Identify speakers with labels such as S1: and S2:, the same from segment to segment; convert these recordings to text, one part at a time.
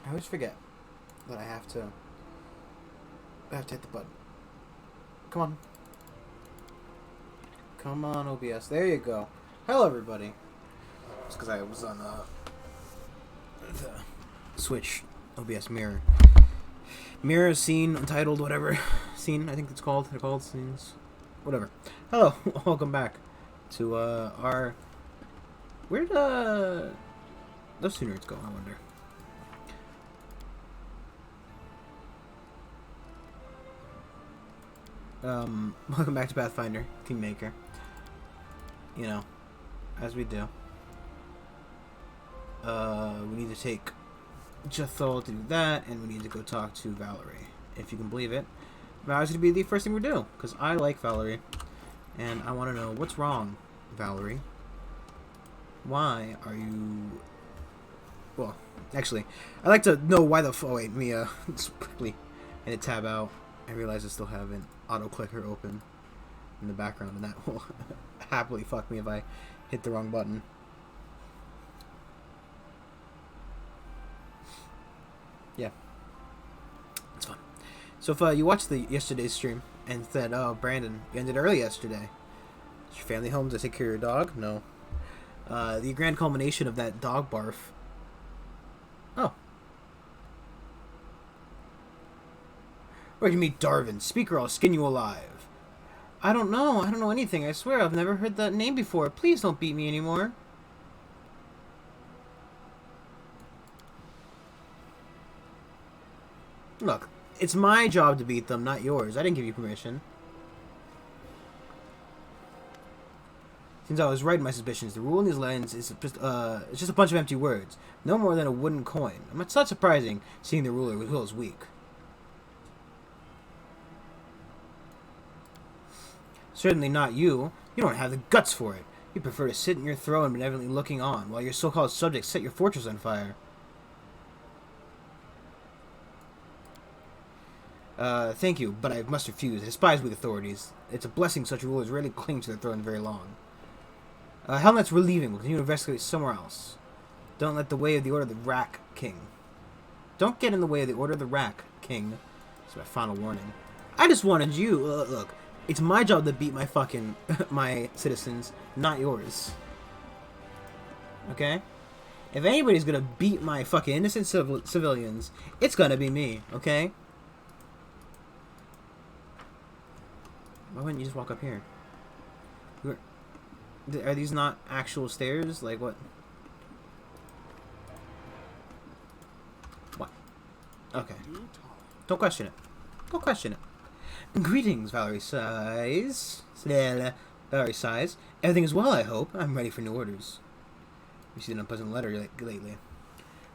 S1: I always forget that I have to hit the button. Come on. Come on, OBS. There you go. Hello, everybody. It's because I was on the Switch OBS mirror. Mirror scene, untitled, whatever. Scene, I think it's called. They're called scenes. Whatever. Hello. Welcome back to our... Where'd those two nerds go, I wonder? Welcome back to Pathfinder, Kingmaker. You know, as we do. We need to take Jethal to do that, and we need to go talk to Valerie. If you can believe it. Valerie's going to be the first thing we do, because I like Valerie. And I want to know, what's wrong, Valerie? Why are you... Well, actually, I'd like to know why the... Oh, wait, me, just quickly, I had to tab out. I realize I still have an auto-clicker open in the background, and that will happily fuck me if I hit the wrong button. Yeah. It's fun. So if you watched yesterday's stream and said, oh, Brandon, you ended early yesterday. Is your family home to take care of your dog? No. The grand culmination of that dog barf. Oh. Where'd you meet Darvin? Speak or I'll skin you alive. I don't know. I don't know anything. I swear I've never heard that name before. Please don't beat me anymore. Look, it's my job to beat them, not yours. I didn't give you permission. Since I was right in my suspicions, the rule in these lands is just it's just a bunch of empty words. No more than a wooden coin. It's not surprising, seeing the ruler who is weak. Certainly not you. You don't have the guts for it. You prefer to sit in your throne benevolently looking on, while your so-called subjects set your fortress on fire. Thank you, but I must refuse. I despise weak authorities. It's a blessing such rulers rarely cling to their throne very long. Helnets, we're leaving. We'll continue to investigate somewhere else. Don't let the way of the Order of the Rack, King. Don't get in the way of the Order of the Rack, King. That's my final warning. I just wanted you... look, it's my job to beat my fucking... my citizens, not yours. Okay? If anybody's gonna beat my fucking innocent civilians, it's gonna be me, okay? Why wouldn't you just walk up here? Are these not actual stairs? Like, what? What? Okay. Don't question it. Don't question it. Greetings, Valerie Size. Valerie Size. Everything is well, I hope. I'm ready for new orders. Received an unpleasant letter lately.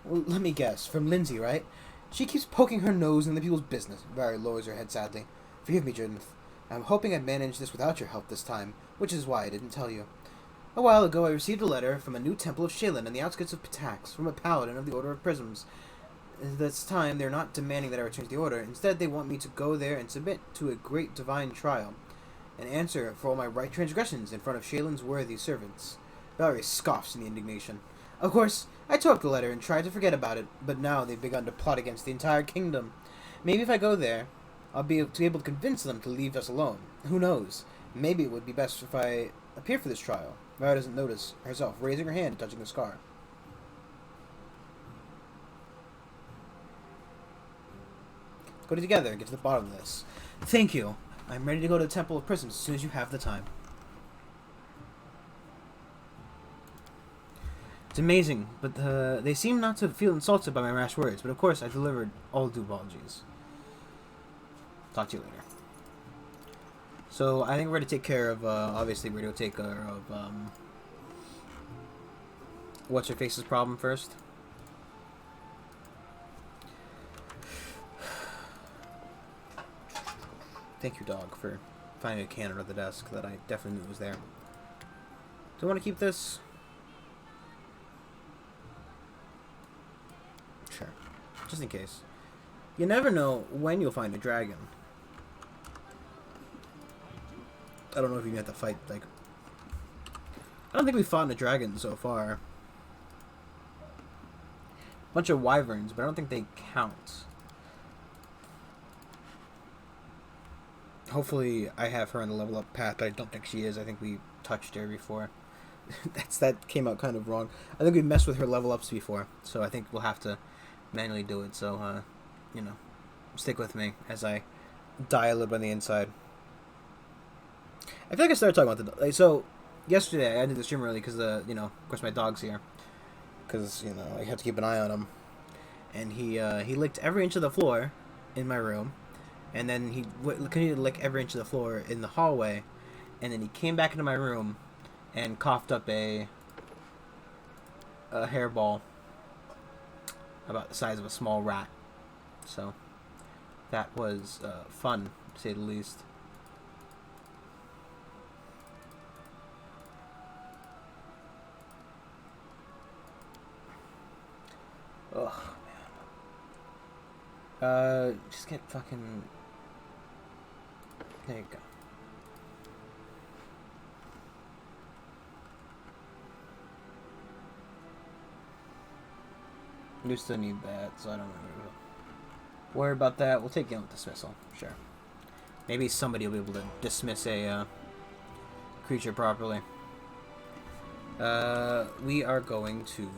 S1: Well, let me guess. From Lindsay, right? She keeps poking her nose in the people's business. Valerie lowers her head sadly. Forgive me, Judith. I'm hoping I'd manage this without your help this time, which is why I didn't tell you. A while ago, I received a letter from a new temple of Shaylin in the outskirts of Patax, from a paladin of the Order of Prisms. This time, they're not demanding that I return to the Order. Instead, they want me to go there and submit to a great divine trial, and answer for all my right transgressions in front of Shaylin's worthy servants. Valerie scoffs in the indignation. Of course, I took the letter and tried to forget about it, but now they've begun to plot against the entire kingdom. Maybe if I go there, I'll be able to convince them to leave us alone. Who knows? Maybe it would be best if I appear for this trial. Valerie doesn't notice herself raising her hand and touching the scar. Let's go together and get to the bottom of this. Thank you. I'm ready to go to the Temple of Prisms as soon as you have the time. It's amazing, but they seem not to feel insulted by my rash words, but of course I delivered all due apologies. Talk to you later. So, I think we're going to take care of, obviously we're going to take care of, What's-Her-Face's problem first. Thank you, dog, for finding a can under the desk that I definitely knew was there. Do I want to keep this? Sure. Just in case. You never know when you'll find a dragon. I don't know if you have to fight, like... I don't think we've fought a dragon so far. Bunch of wyverns, but I don't think they count. Hopefully I have her on the level up path, but I don't think she is. I think we touched her before. That came out kind of wrong. I think we messed with her level ups before, so I think we'll have to manually do it. So, you know, stick with me as I die a little bit on the inside. I feel like I started talking about so yesterday I did the stream early because you know, of course my dog's here, because you know I have to keep an eye on him, and he licked every inch of the floor in my room, and then he continued to lick every inch of the floor in the hallway, and then he came back into my room and coughed up a hairball about the size of a small rat. So that was fun, to say the least. Oh man. Just get fucking. There you go. We still need that, so I don't worry about that. We'll take guilt dismissal, sure. Maybe somebody will be able to dismiss a creature properly. We are going to.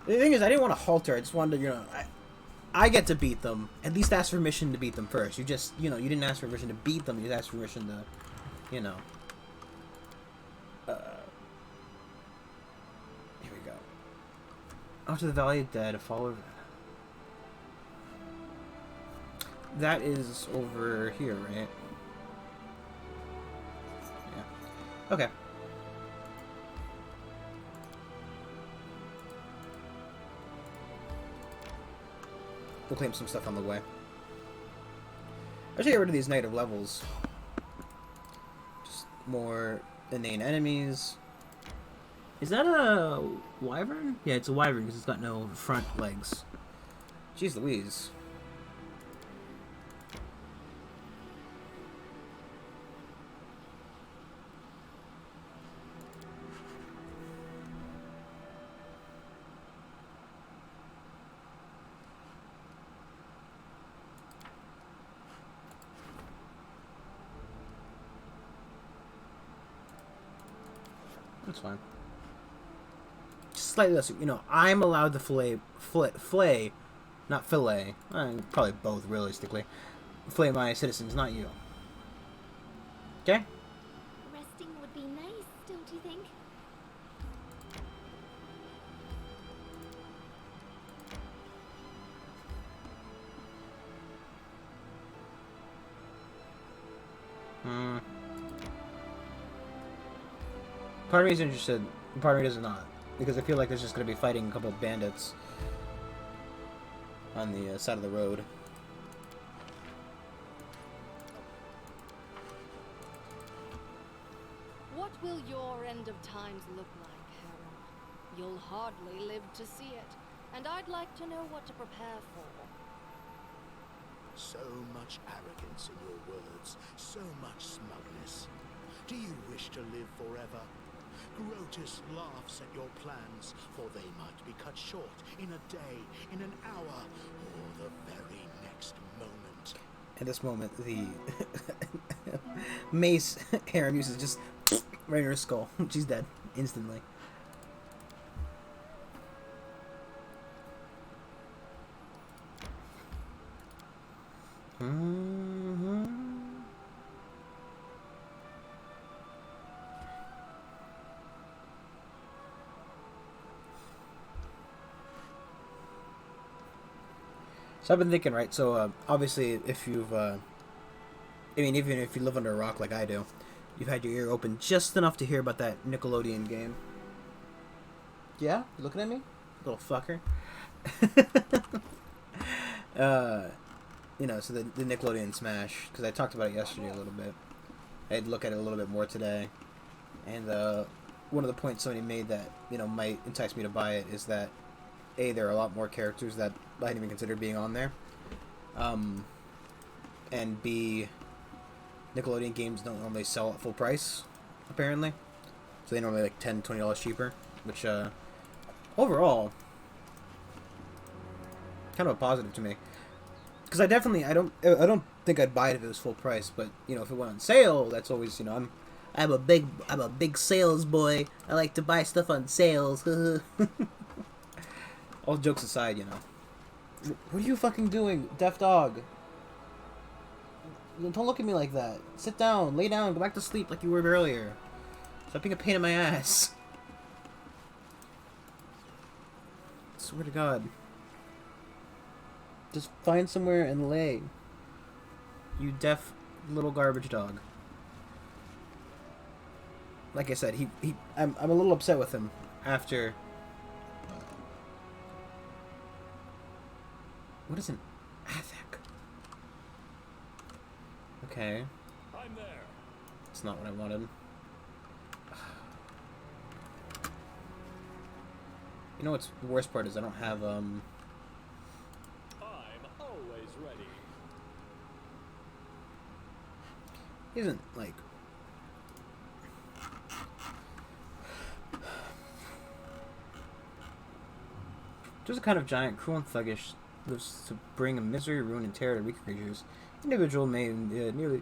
S1: The thing is, I didn't want to halter. I just wanted to, you know, I get to beat them. At least ask permission to beat them first. You just, you know, you didn't ask for permission to beat them. You just asked for permission to, you know. Here we go. Out to the Valley of Dead. Follow. That is over here, right? Yeah. Okay. We'll claim some stuff on the way. I should get rid of these negative levels. Just more inane enemies. Is that a wyvern? Yeah, it's a wyvern because it's got no front legs. Jeez Louise. That's fine. Just slightly less, you know, I'm allowed to flay, not fillet, probably both realistically, flay my citizens, not you. Okay?
S2: Resting would be nice, don't you think?
S1: Part of me is interested, part of me is not. Because I feel like there's just going to be fighting a couple of bandits on the side of the road.
S3: What will your end of times look like, Hera? You'll hardly live to see it, and I'd like to know what to prepare for.
S4: So much arrogance in your words, so much smugness. Do you wish to live forever? Grotus laughs at your plans, for they might be cut short in a day, in an hour, or the very next moment.
S1: At this moment, the mace Harem uses just right in her skull. She's dead instantly. So I've been thinking, right? So obviously, if you've, I mean, even if you live under a rock like I do, you've had your ear open just enough to hear about that Nickelodeon game. Yeah, you looking at me, little fucker. You know, so the Nickelodeon Smash, because I talked about it yesterday a little bit. I'd look at it a little bit more today, and one of the points somebody made that, you know, might entice me to buy it is that A, there are a lot more characters that I didn't even consider being on there. And B, Nickelodeon games don't normally sell at full price, apparently. So they normally like $10, $20 cheaper, which overall kind of a positive to me. Because I don't think I'd buy it if it was full price, but you know, if it went on sale, that's always, you know, I'm a big sales boy. I like to buy stuff on sales. All jokes aside, you know. What are you fucking doing, deaf dog? Don't look at me like that. Sit down, lay down, go back to sleep like you were earlier. Stop being a pain in my ass. Swear to God. Just find somewhere and lay. You deaf little garbage dog. Like I said, I'm a little upset with him after. What is an Athak? Okay.
S5: I'm there.
S1: It's not what I wanted. You know what's the worst part is I don't have
S5: I'm always ready.
S1: isn't like just a kind of giant, cruel and thuggish lives to bring a misery, ruin, and terror to weaker creatures. Individual may nearly.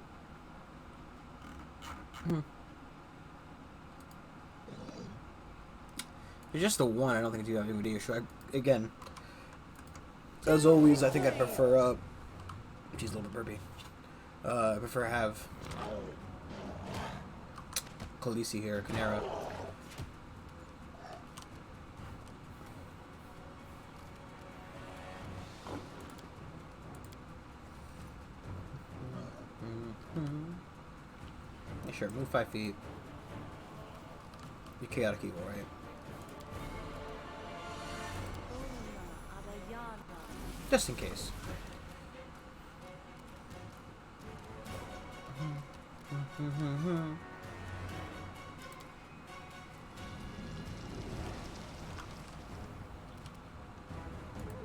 S1: It's just the one. I don't think I do have any issue. Again, as always, I think I'd prefer. She's a little burpy. I prefer to have Khaleesi here, Canera. Yeah, sure, move 5 feet. You're chaotic evil, right? Just in case.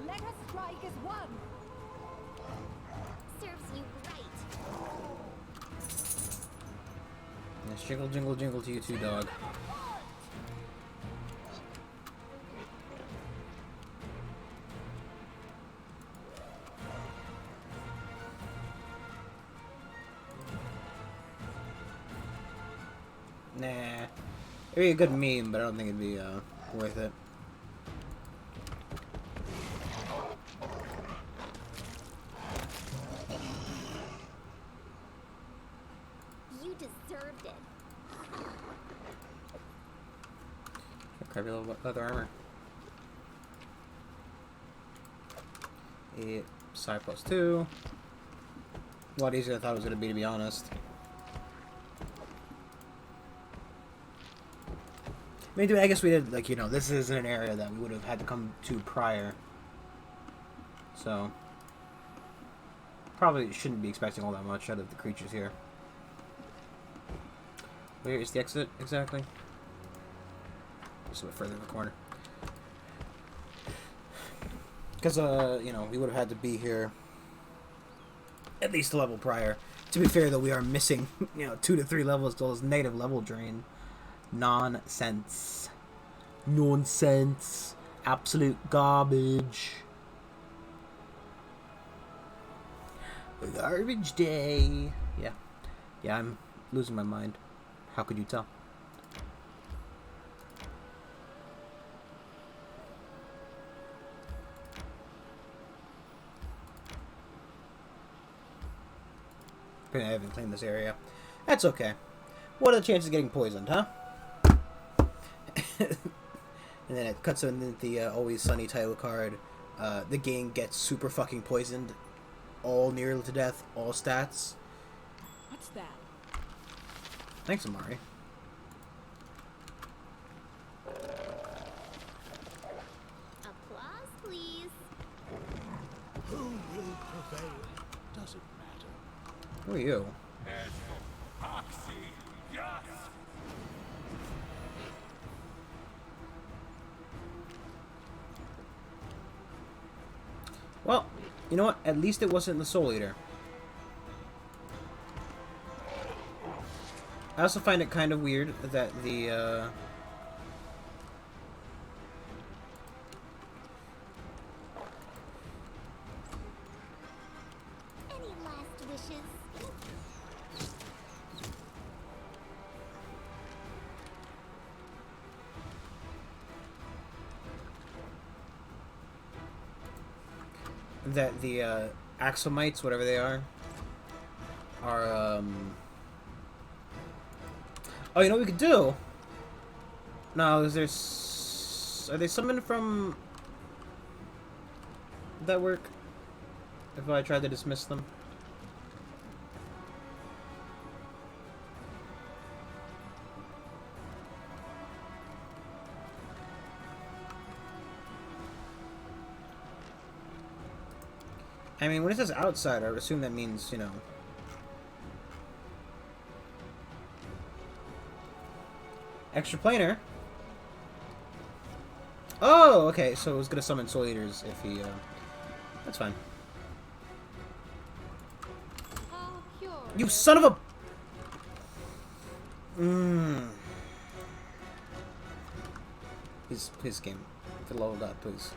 S3: Let us strike as one.
S2: Serves you right.
S1: Yes, jingle, jingle, jingle to you too, dog. Nah. It'd be a good meme, but I don't think it'd be worth it.
S2: You deserved it.
S1: Grab your little leather armor. Psi +2. A lot easier than I thought it was going to be honest. I mean, I guess we did, like, you know, this isn't an area that we would have had to come to prior. So, probably shouldn't be expecting all that much out of the creatures here. Where is the exit, exactly? Just a bit further in the corner. Because, you know, we would have had to be here at least a level prior. To be fair, though, we are missing, you know, 2 to 3 levels till this negative level drain. Nonsense. Nonsense. Absolute garbage. Garbage day. Yeah. Yeah, I'm losing my mind. How could you tell? I haven't cleaned this area. That's okay. What are the chances of getting poisoned, huh? And then it cuts in the Always Sunny title card. The game gets super fucking poisoned. All nearly to death. All stats.
S3: What's that?
S1: Thanks, Amari.
S2: Applause, please.
S4: Who will prevail? Does it matter?
S1: Who are you? You know what? At least it wasn't the Soul Eater. I also find it kind of weird that the,
S2: Any last wishes?
S1: that the, Axomites, whatever they are, oh, you know what we could do? No, is there... Are they summoned from... Would that work? If I tried to dismiss them? I mean, when it says outside, I would assume that means, you know... Extra planar? Oh, okay, so it was gonna summon Soul Eaters if he, That's fine.
S3: How curious.
S1: You son of a... Mmm. Please, game. If it leveled up, please.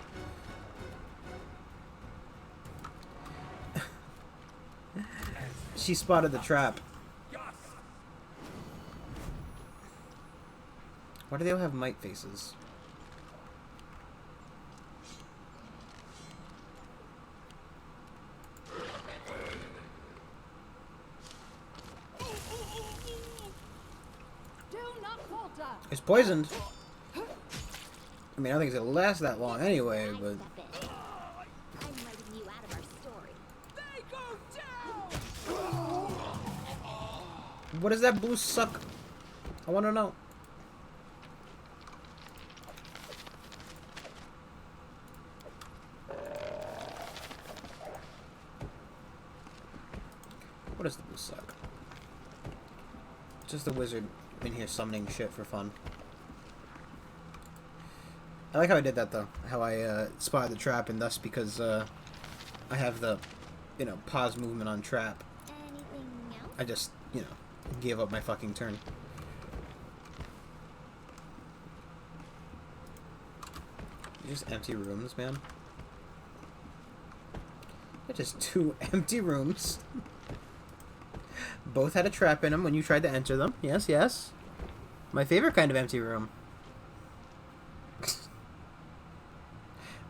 S1: She spotted the trap. Why do they all have mite faces?
S3: Do not falter.
S1: It's poisoned. I mean, I don't think it's gonna last that long anyway, but...
S2: Step in. I'm writing you out of our story.
S1: What does that blue suck? I wanna know. What does the blue suck? Just the wizard in here summoning shit for fun. I like how I did that though. How I spotted the trap, and thus because I have the, you know, pause movement on trap.
S2: Anything else?
S1: I just, you know, gave up my fucking turn. Just empty rooms, man. They're just 2 empty rooms. Both had a trap in them when you tried to enter them. Yes, yes. My favorite kind of empty room.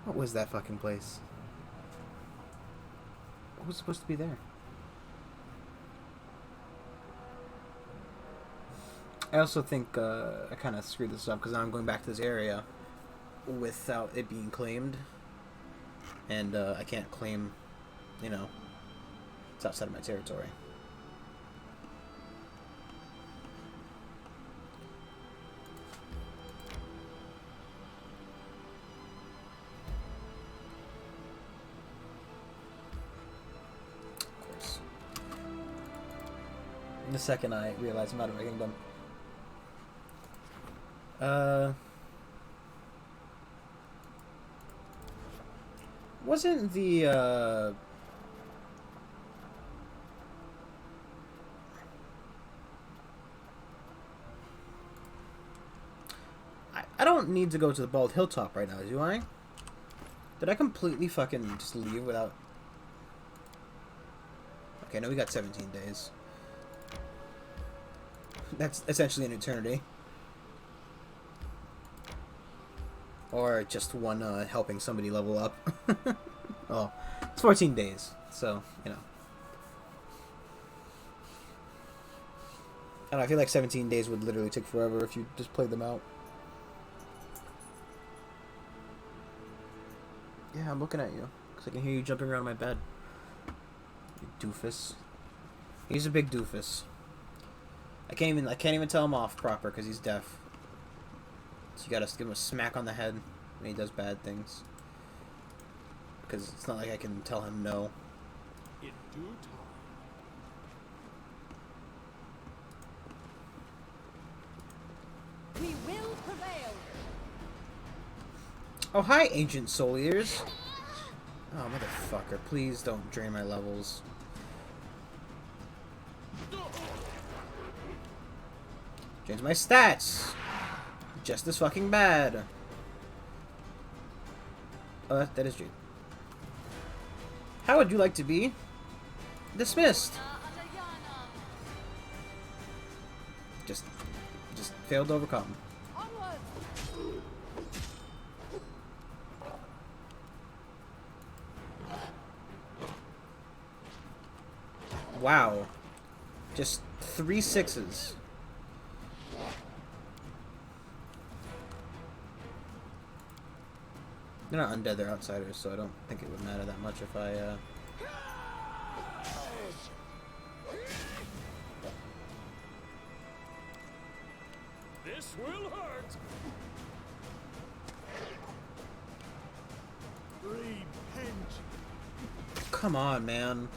S1: What was that fucking place? What was supposed to be there? I also think I kind of screwed this up because now I'm going back to this area without it being claimed. And I can't claim, you know, it's outside of my territory. Of course. In the second I realize I'm out of my kingdom. Wasn't the, I don't need to go to the Bald Hilltop right now, do I? Did I completely fucking just leave without... Okay, no, we got 17 days. That's essentially an eternity. Or just one helping somebody level up. Oh, it's 14 days, so, you know. I don't know, I feel like 17 days would literally take forever if you just played them out. Yeah, I'm looking at you, because I can hear you jumping around my bed. You doofus. He's a big doofus. I can't even tell him off proper, because he's deaf. So you gotta give him a smack on the head when he does bad things. Because it's not like I can tell him no.
S5: In due time.
S3: We will prevail.
S1: Oh, hi, Ancient Soul Eaters. Oh, motherfucker. Please don't drain my levels. Drains my stats! Just as fucking bad. Oh, that is true. How would you like to be dismissed? Just failed to overcome. Wow. Just 3 6s. They're not undead, they're outsiders, so I don't think it would matter that much if I,
S5: This will hurt.
S4: Repent.
S1: Come on, man.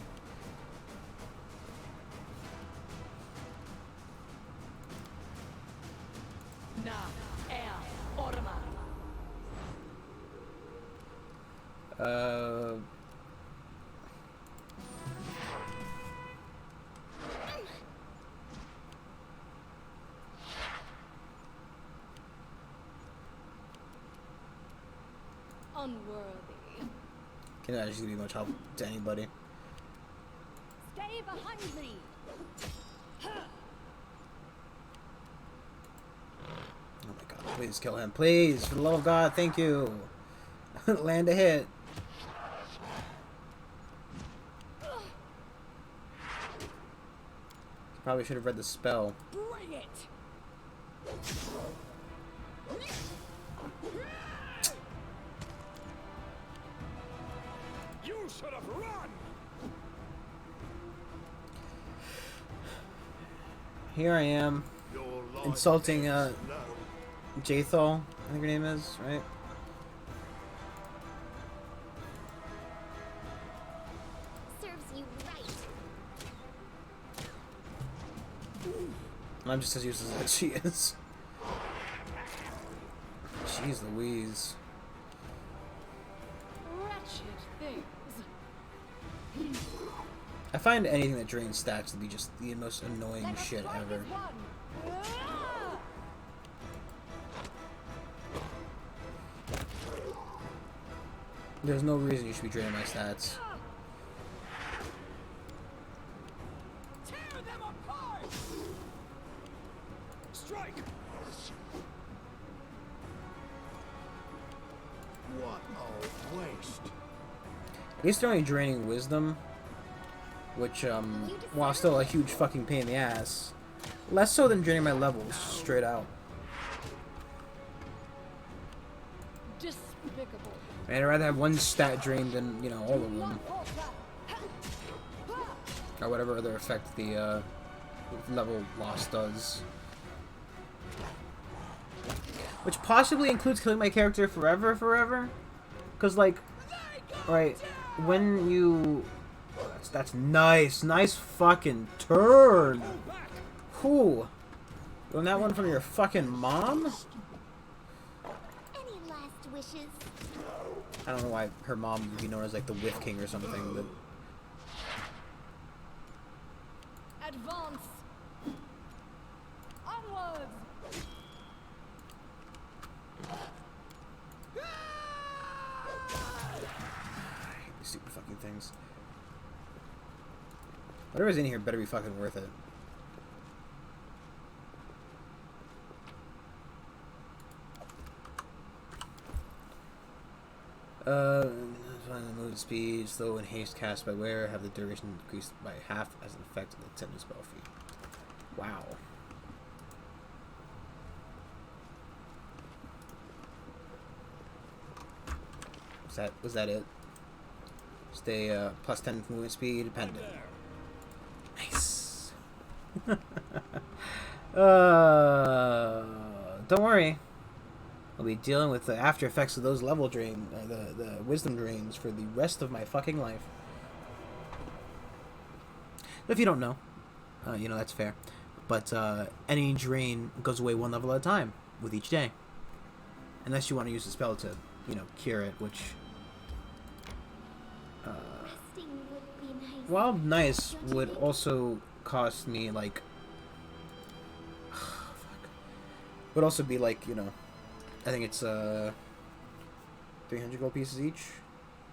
S3: Unworthy.
S1: Can that actually be much help to anybody?
S3: Stay behind me.
S1: Oh my god, please kill him. Please, for the love of God, thank you. Land a hit. Probably should have read the spell.
S3: Bring it.
S5: You should have run.
S1: Here I am,
S4: Your life
S1: insulting,
S4: is
S1: Jathal, I think her name is, right?
S2: Serves you right.
S1: I'm just as useless as she is. Jeez Louise.
S3: Wretched things.
S1: I find anything that drains stats to be just the most annoying
S3: Let us
S1: shit
S3: fight
S1: ever.
S3: as one. Ah!
S1: There's no reason you should be draining my stats.
S5: Tear them apart. Strike.
S4: what a waste.
S1: At least they're only draining wisdom, which, while still a huge fucking pain in the ass, less so than draining my levels, straight out.
S3: Despicable.
S1: Man, I'd rather have one stat drained than, you know, all of them.
S3: Not falter.
S1: Or whatever other effect the, level loss does. Which possibly includes killing my character forever? Because, like, right, when you... That's nice. Nice fucking turn. Whew. Doing that one from your fucking mom?
S2: Any last wishes?
S1: I don't know why her mom would be known as, like, the Whiff King or something, but...
S3: Advance. Onwards.
S1: I hate these stupid fucking things. Whatever's in here better be fucking worth it. Movement speed, slow and haste cast by wearer have the duration decreased by half as an effect of the tender spell fee. Wow. Was that it? Stay plus 10 movement speed dependent. Nice. Don't worry. I'll be dealing with the after effects of those level drain, the wisdom drains for the rest of my fucking life. If you don't know, you know, that's fair. But any drain goes away one level at a time with each day. Unless you want to use the spell to, you know, cure it, which
S2: Resting would be nice.
S1: Wild Nice
S2: Don't you
S1: would
S2: think?
S1: also cost me like... fuck. Would also be like, you know, I think it's 300 gold pieces each.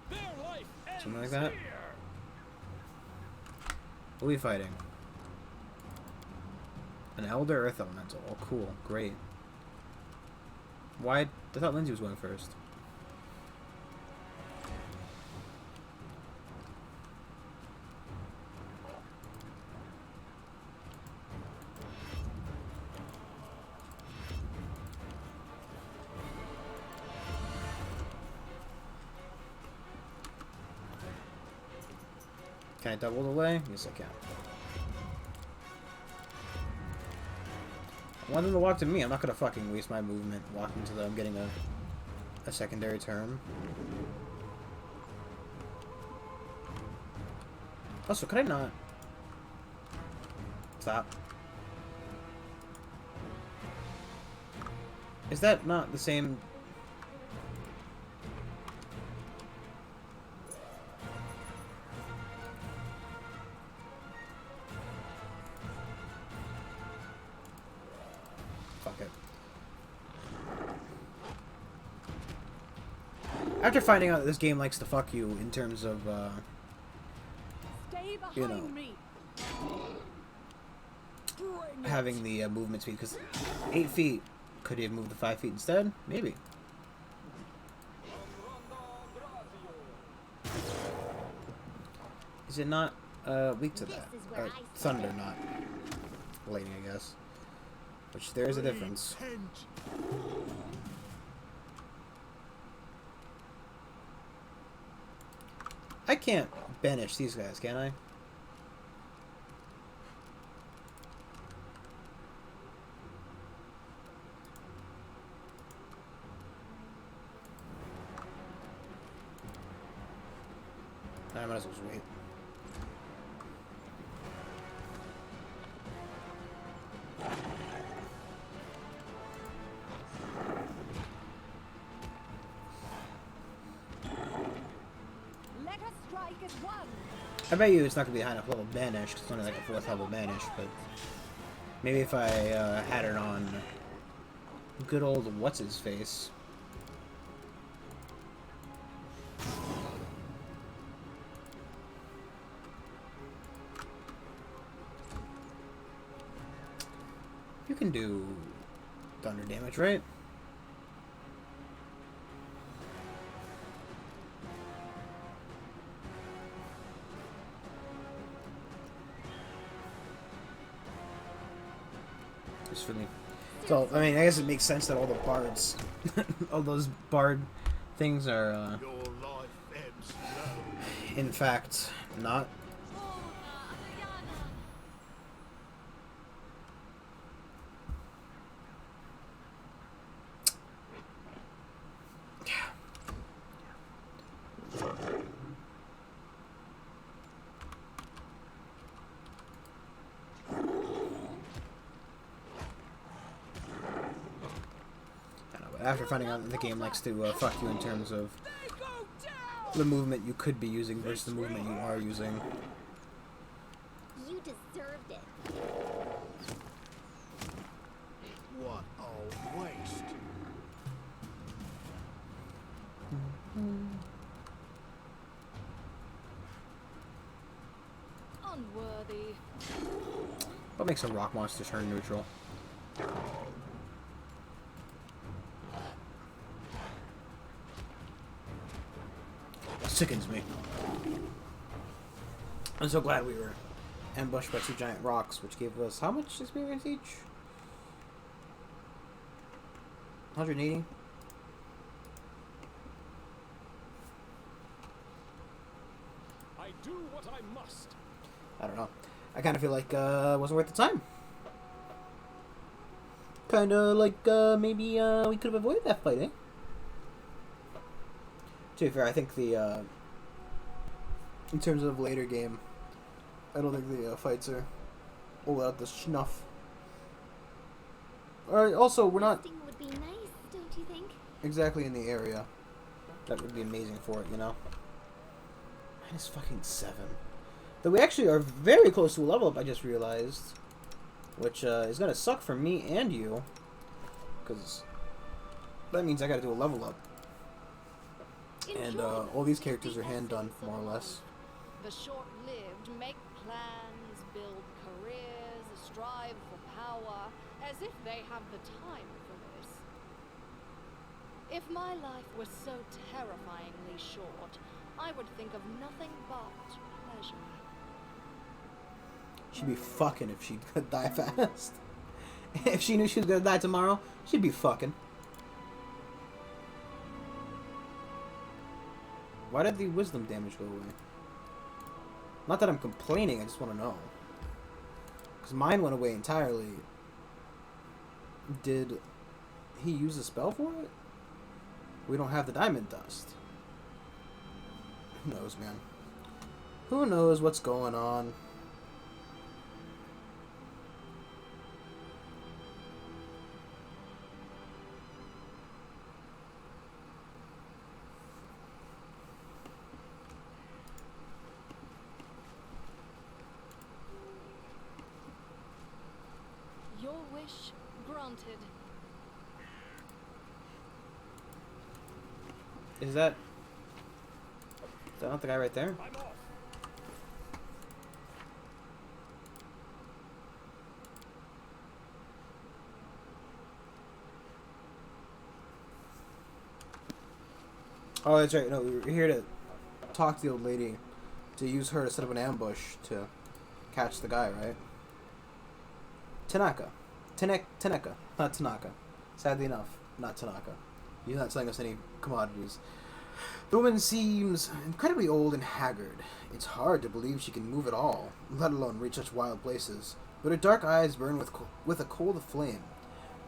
S5: Their life
S1: Something like
S5: ends
S1: that.
S5: here.
S1: What are we fighting? An Elder Earth Elemental. Oh, cool. Great. Why? I thought Lindsay was going first. Can I double delay? Yes, I can. I want them to walk to me. I'm not gonna fucking waste my movement walking to them, getting a secondary term. Also, could I not? Stop. Is that not the same? Fuck it. After finding out that this game likes to fuck you in terms of,
S3: Stay behind
S1: you know,
S3: me.
S1: having the movement speed, because 8 feet, could he have moved to 5 feet instead? Maybe. Is it not weak to that?
S2: This is where I
S1: Thunder, not lightning, I guess. Which there is a difference.
S4: Repent.
S1: I can't banish these guys, can I? I might as well just wait.
S3: Let us strike at one.
S1: I bet you it's not gonna be a high enough level banish, 'cause it's only like a 4th level banish, but maybe if I had it on good old what's his face. You can do thunder damage, right? Just for me. So, I mean, I guess it makes sense that all the bards, all those bard things are,
S4: Your life ebbs low.
S1: in fact, not. After finding out that the game likes to fuck you in terms of
S5: They go down.
S1: the movement you could be using versus the movement you are using.
S2: You deserved it.
S4: What a waste.
S3: Unworthy.
S1: What makes a rock monster turn neutral? That sickens me. I'm so glad we were ambushed by 2 giant rocks, which gave us how much experience each? 180?
S5: I do what I must.
S1: I don't know. I kind of feel like it wasn't worth the time. Kind of like maybe we could have avoided that fight, eh? To be fair, I think the in terms of later game, I don't think the fights are all out the snuff. Also, we're not
S2: Resting would be nice, don't you think?
S1: exactly in the area that would be amazing for it, you know. Minus fucking 7. Though we actually are very close to a level up, I just realized. Which is going to suck for me and you. Because that means I got to do a level up. And all these characters are hand done, more or less.
S3: The short-lived make plans, build careers, strive for power, as if they have the time for this. If my life was so terrifyingly short, I would think of nothing but pleasure.
S1: She'd be fucking if she could die fast. If she knew she was gonna die tomorrow, she'd be fucking. Why did the wisdom damage go away? Not that I'm complaining, I just want to know. Because mine went away entirely. Did he use a spell for it? We don't have the diamond dust. Who knows, man? Who knows what's going on?
S3: Your wish granted.
S1: Is that not the guy right there?
S5: I'm off.
S1: Oh, that's right. No, we're here to talk to the old lady, to use her to set up an ambush to catch the guy, right? Tanaka. Tanaka. Not Tanaka. Sadly enough, not Tanaka. He's not selling us any commodities. The woman seems incredibly old and haggard. It's hard to believe she can move at all, let alone reach such wild places. But her dark eyes burn with a cold flame.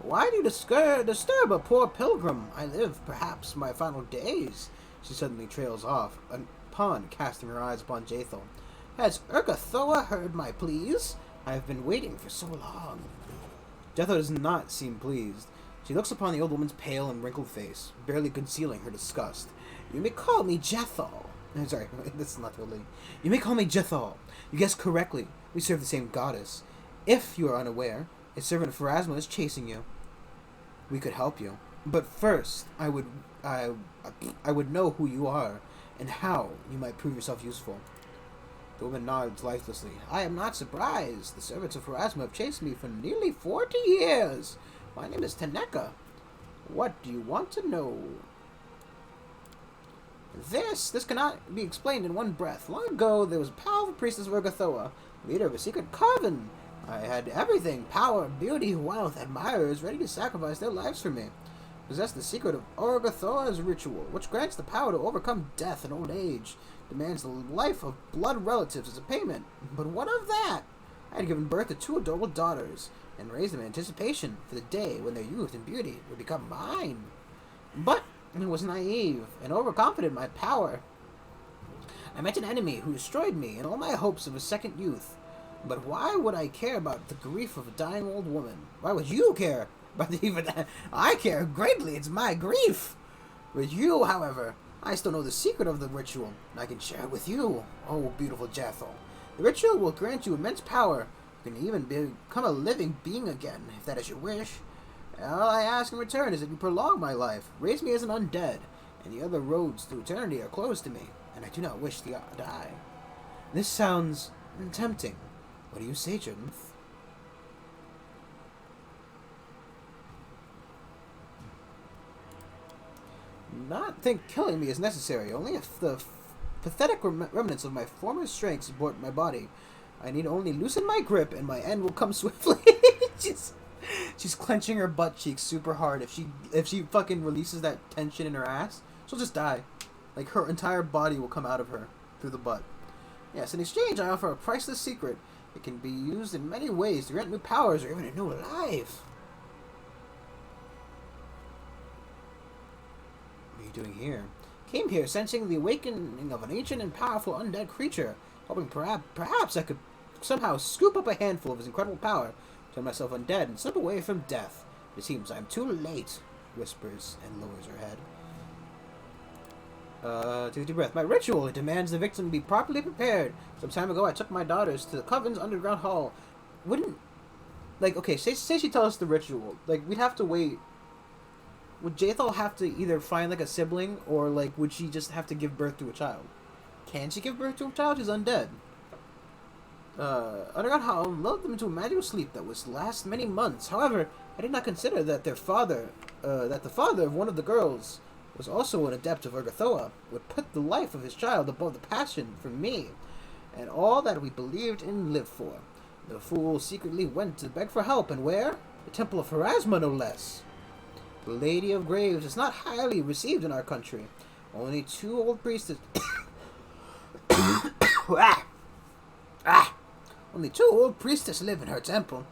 S1: Why do you disturb a poor pilgrim? I live, perhaps, my final days. She suddenly trails off, upon casting her eyes upon Jathel. Has Urgathoa heard my pleas? I have been waiting for so long. Jathel does not seem pleased. She looks upon the old woman's pale and wrinkled face, barely concealing her disgust. You may call me Jathal. Sorry, this is not the old lady. You may call me Jathal. You guessed correctly. We serve the same goddess. If you are unaware, a servant of Pharasma is chasing you. We could help you, but first, I would know who you are, and how you might prove yourself useful. The woman nods lifelessly. I am not surprised. The servants of Pharasma have chased me for nearly 40 years. My name is Tanaka. What do you want to know? This cannot be explained in one breath. Long ago, there was a powerful priestess of Urgathoa, leader of a secret coven. I had everything, power, beauty, wealth, admirers, ready to sacrifice their lives for me. Possessed the secret of Urgathoa's ritual, which grants the power to overcome death and old age. Demands the life of blood relatives as a payment. But what of that? I had given birth to 2 adorable daughters, and raised them in anticipation for the day when their youth and beauty would become mine. But I was naive and overconfident in my power. I met an enemy who destroyed me and all my hopes of a second youth. But why would I care about the grief of a dying old woman? Why would you care about even that? I care greatly. It's my grief. With you, however, I still know the secret of the ritual, and I can share it with you, oh beautiful Jathal. The ritual will grant you immense power. You can even become a living being again, if that is your wish. All I ask in return is that you prolong my life, raise me as an undead, and the other roads to eternity are closed to me, and I do not wish to die. This sounds tempting. What do you say, Judith? Not think killing me is necessary, only if the pathetic remnants of my former strength support my body. I need only loosen my grip, and my end will come swiftly. She's clenching her butt cheeks super hard. If she fucking releases that tension in her ass, she'll just die. Like, her entire body will come out of her through the butt. Yes, in exchange, I offer a priceless secret. It can be used in many ways to grant new powers or even a new life. What are you doing here? Came here sensing the awakening of an ancient and powerful undead creature, hoping perhaps I could somehow scoop up a handful of his incredible power, turn myself undead, and slip away from death. It seems I'm too late, whispers and lowers her head. Take a deep breath. My ritual, it demands the victim be properly prepared. Some time ago, I took my daughters to the coven's underground hall. Wouldn't... Like, okay, say she tells us the ritual. Like, we'd have to wait. Would Jaethal have to either find, like, a sibling, or, like, would she just have to give birth to a child? Can she give birth to a child? She's undead. Underground hall lulled them into a magical sleep that was last many months. However, I did not consider that their father, that the father of one of the girls was also an adept of Urgathoa, would put the life of his child above the passion for me, and all that we believed and lived for. The fool secretly went to beg for help, and where? The Temple of Pharasma, no less. The Lady of Graves is not highly received in our country. Only two old priestesses... Only two old priestesses live in her temple,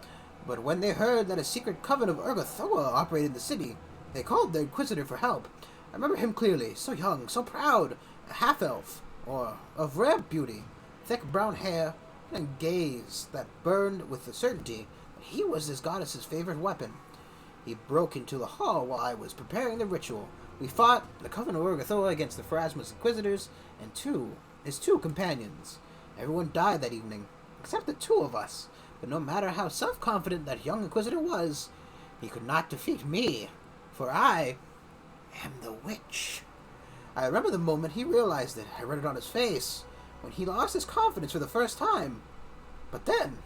S1: but when they heard that a secret coven of Urgathoa operated in the city, they called their inquisitor for help. I remember him clearly, so young, so proud, a half-elf, or of rare beauty, thick brown hair, and a gaze that burned with the certainty that he was his goddess's favorite weapon. He broke into the hall while I was preparing the ritual. We fought the coven of Urgathoa against the Pharasma's inquisitors and his two companions. Everyone died that evening, except the two of us. But no matter how self-confident that young inquisitor was, he could not defeat me, for I am the witch. I remember the moment he realized it. I read it on his face, when he lost his confidence for the first time. But then,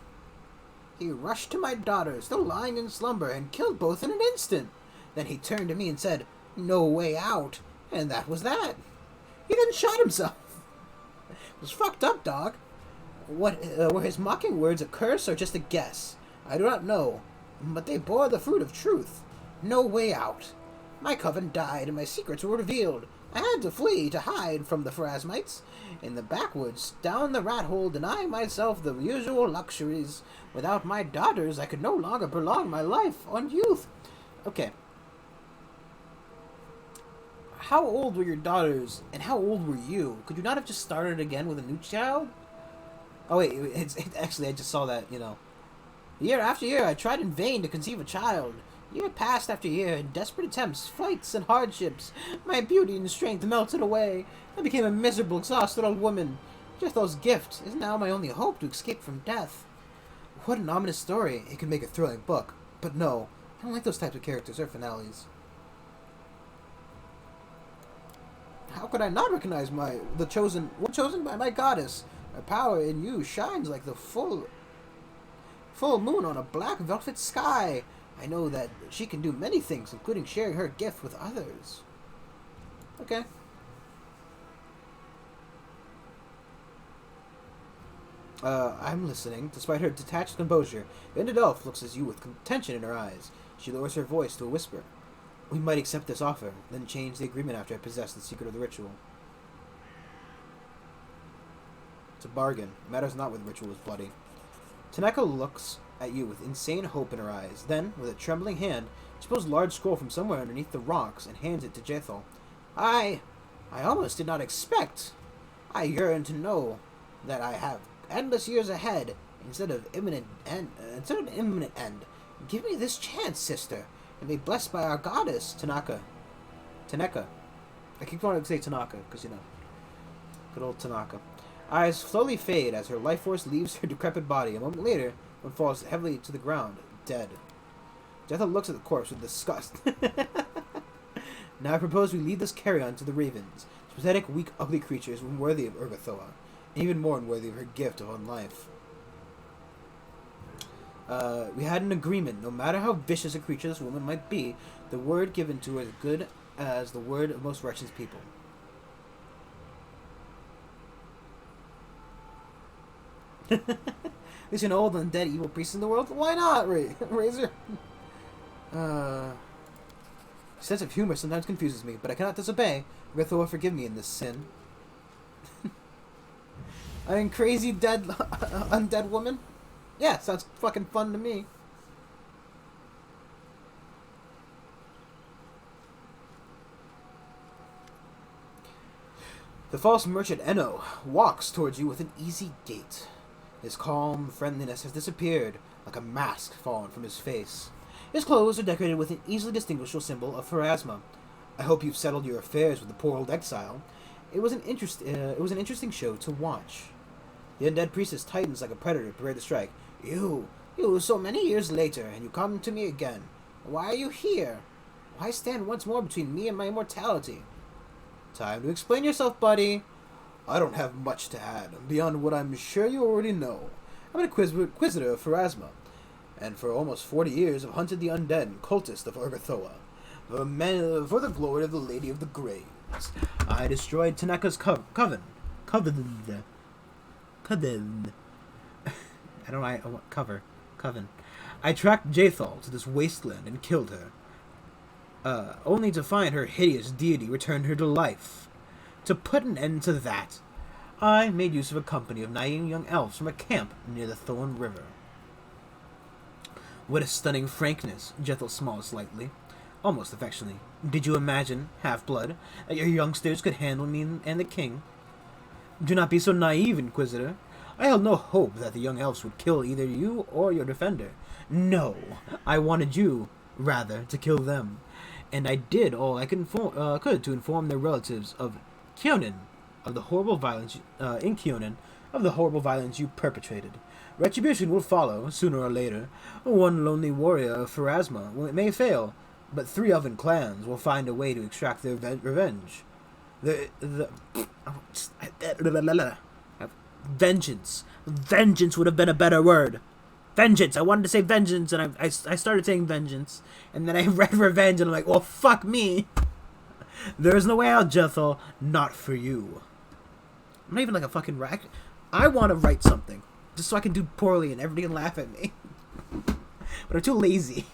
S1: he rushed to my daughter, still lying in slumber, and killed both in an instant. Then he turned to me and said, "No way out," and that was that. He then shot himself. It was fucked up, dog. What were his mocking words a curse or just a guess? I do not know, but they bore the fruit of truth. No way out. My coven died and my secrets were revealed. I had to flee to hide from the Pharasmites in the backwoods, down the rat hole, denying myself the usual luxuries. Without my daughters, I could no longer prolong my life on youth. Okay. How old were your daughters, and how old were you? Could you not have just started again with a new child? Oh wait, actually I just saw that, you know. Year after year, I tried in vain to conceive a child. Year passed after year, in desperate attempts, fights, and hardships. My beauty and strength melted away. I became a miserable, exhausted old woman. Jethal's gift is now my only hope to escape from death. What an ominous story. It could make a thrilling book. But no, I don't like those types of characters or finales. How could I not recognize one chosen by my goddess? My power in you shines like the full moon on a black velvet sky. I know that she can do many things, including sharing her gift with others. Okay. I'm listening. Despite her detached composure, the ended elf looks at you with tension in her eyes. She lowers her voice to a whisper. We might accept this offer, then change the agreement after I possess the secret of the ritual. It's a bargain. It matters not whether the ritual is bloody. Tanaka looks at you with insane hope in her eyes. Then, with a trembling hand, she pulls a large scroll from somewhere underneath the rocks and hands it to Jaethal. I almost did not expect. I yearn to know that I have endless years ahead instead of imminent end. Give me this chance, sister, and be blessed by our goddess, Tanaka. I keep wanting to say Tanaka because you know, good old Tanaka. Eyes slowly fade as her life force leaves her decrepit body. A moment later, one falls heavily to the ground, dead. Jaethal looks at the corpse with disgust. Now I propose we lead this carrion to the ravens. This pathetic, weak, ugly creature is unworthy of Urgathoa, and even more unworthy of her gift of unlife. We had an agreement. No matter how vicious a creature this woman might be, the word given to her is good as the word of most righteous people. There's an old undead evil priest in the world. Why not, Razor? Sense of humor sometimes confuses me, but I cannot disobey. Urgathoa, forgive me in this sin. I mean, crazy dead undead woman. Yeah, sounds fucking fun to me. The false merchant Enno walks towards you with an easy gait. His calm friendliness has disappeared, like a mask fallen from his face. His clothes are decorated with an easily distinguishable symbol of Pharasma. I hope you've settled your affairs with the poor old exile. It was an interesting show to watch. The undead priestess tightens like a predator prepared to strike. You, so many years later, and you come to me again. Why are you here? Why stand once more between me and my immortality? Time to explain yourself, buddy. I don't have much to add, beyond what I'm sure you already know. I'm an inquisitor of Pharasma, and for almost 40 years have hunted the undead and cultists of Urgathoa, for the glory of the Lady of the Graves. I destroyed Tanaka's coven. I don't know coven. I tracked Jathal to this wasteland and killed her, only to find her hideous deity returned her to life. To put an end to that, I made use of a company of naive young elves from a camp near the Thorn River. What a stunning frankness, Jethal smiled slightly, almost affectionately. Did you imagine, Half-Blood, that your youngsters could handle me and the king? Do not be so naive, Inquisitor. I held no hope that the young elves would kill either you or your defender. No, I wanted you, rather, to kill them. And I did all I could to inform their relatives of Kyonin of the horrible violence you perpetrated. Retribution will follow, sooner or later. One lonely warrior of Pharasma may fail, but 3 elven clans will find a way to extract their revenge. Vengeance. Vengeance would have been a better word. Vengeance. I wanted to say vengeance, and I started saying vengeance, and then I read revenge, and I'm like, well, fuck me. There's no way out, Jethal. Not for you. I'm not even like a fucking rack. I want to write something, just so I can do poorly and everybody can laugh at me. But I'm too lazy.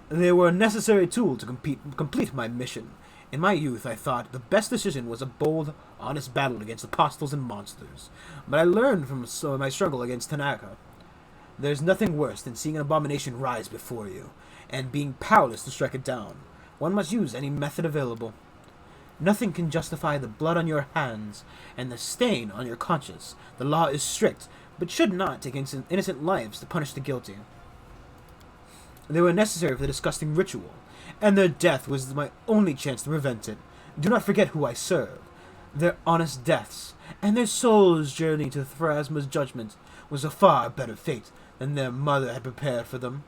S1: They were a necessary tool to complete my mission. In my youth, I thought the best decision was a bold, honest battle against apostles and monsters. But I learned from my struggle against Tanaka. There's nothing worse than seeing an abomination rise before you, and being powerless to strike it down. One must use any method available. Nothing can justify the blood on your hands and the stain on your conscience. The law is strict, but should not take innocent lives to punish the guilty. They were necessary for the disgusting ritual, and their death was my only chance to prevent it. Do not forget who I serve. Their honest deaths, and their souls' journey to Pharasma's judgment was a far better fate than their mother had prepared for them.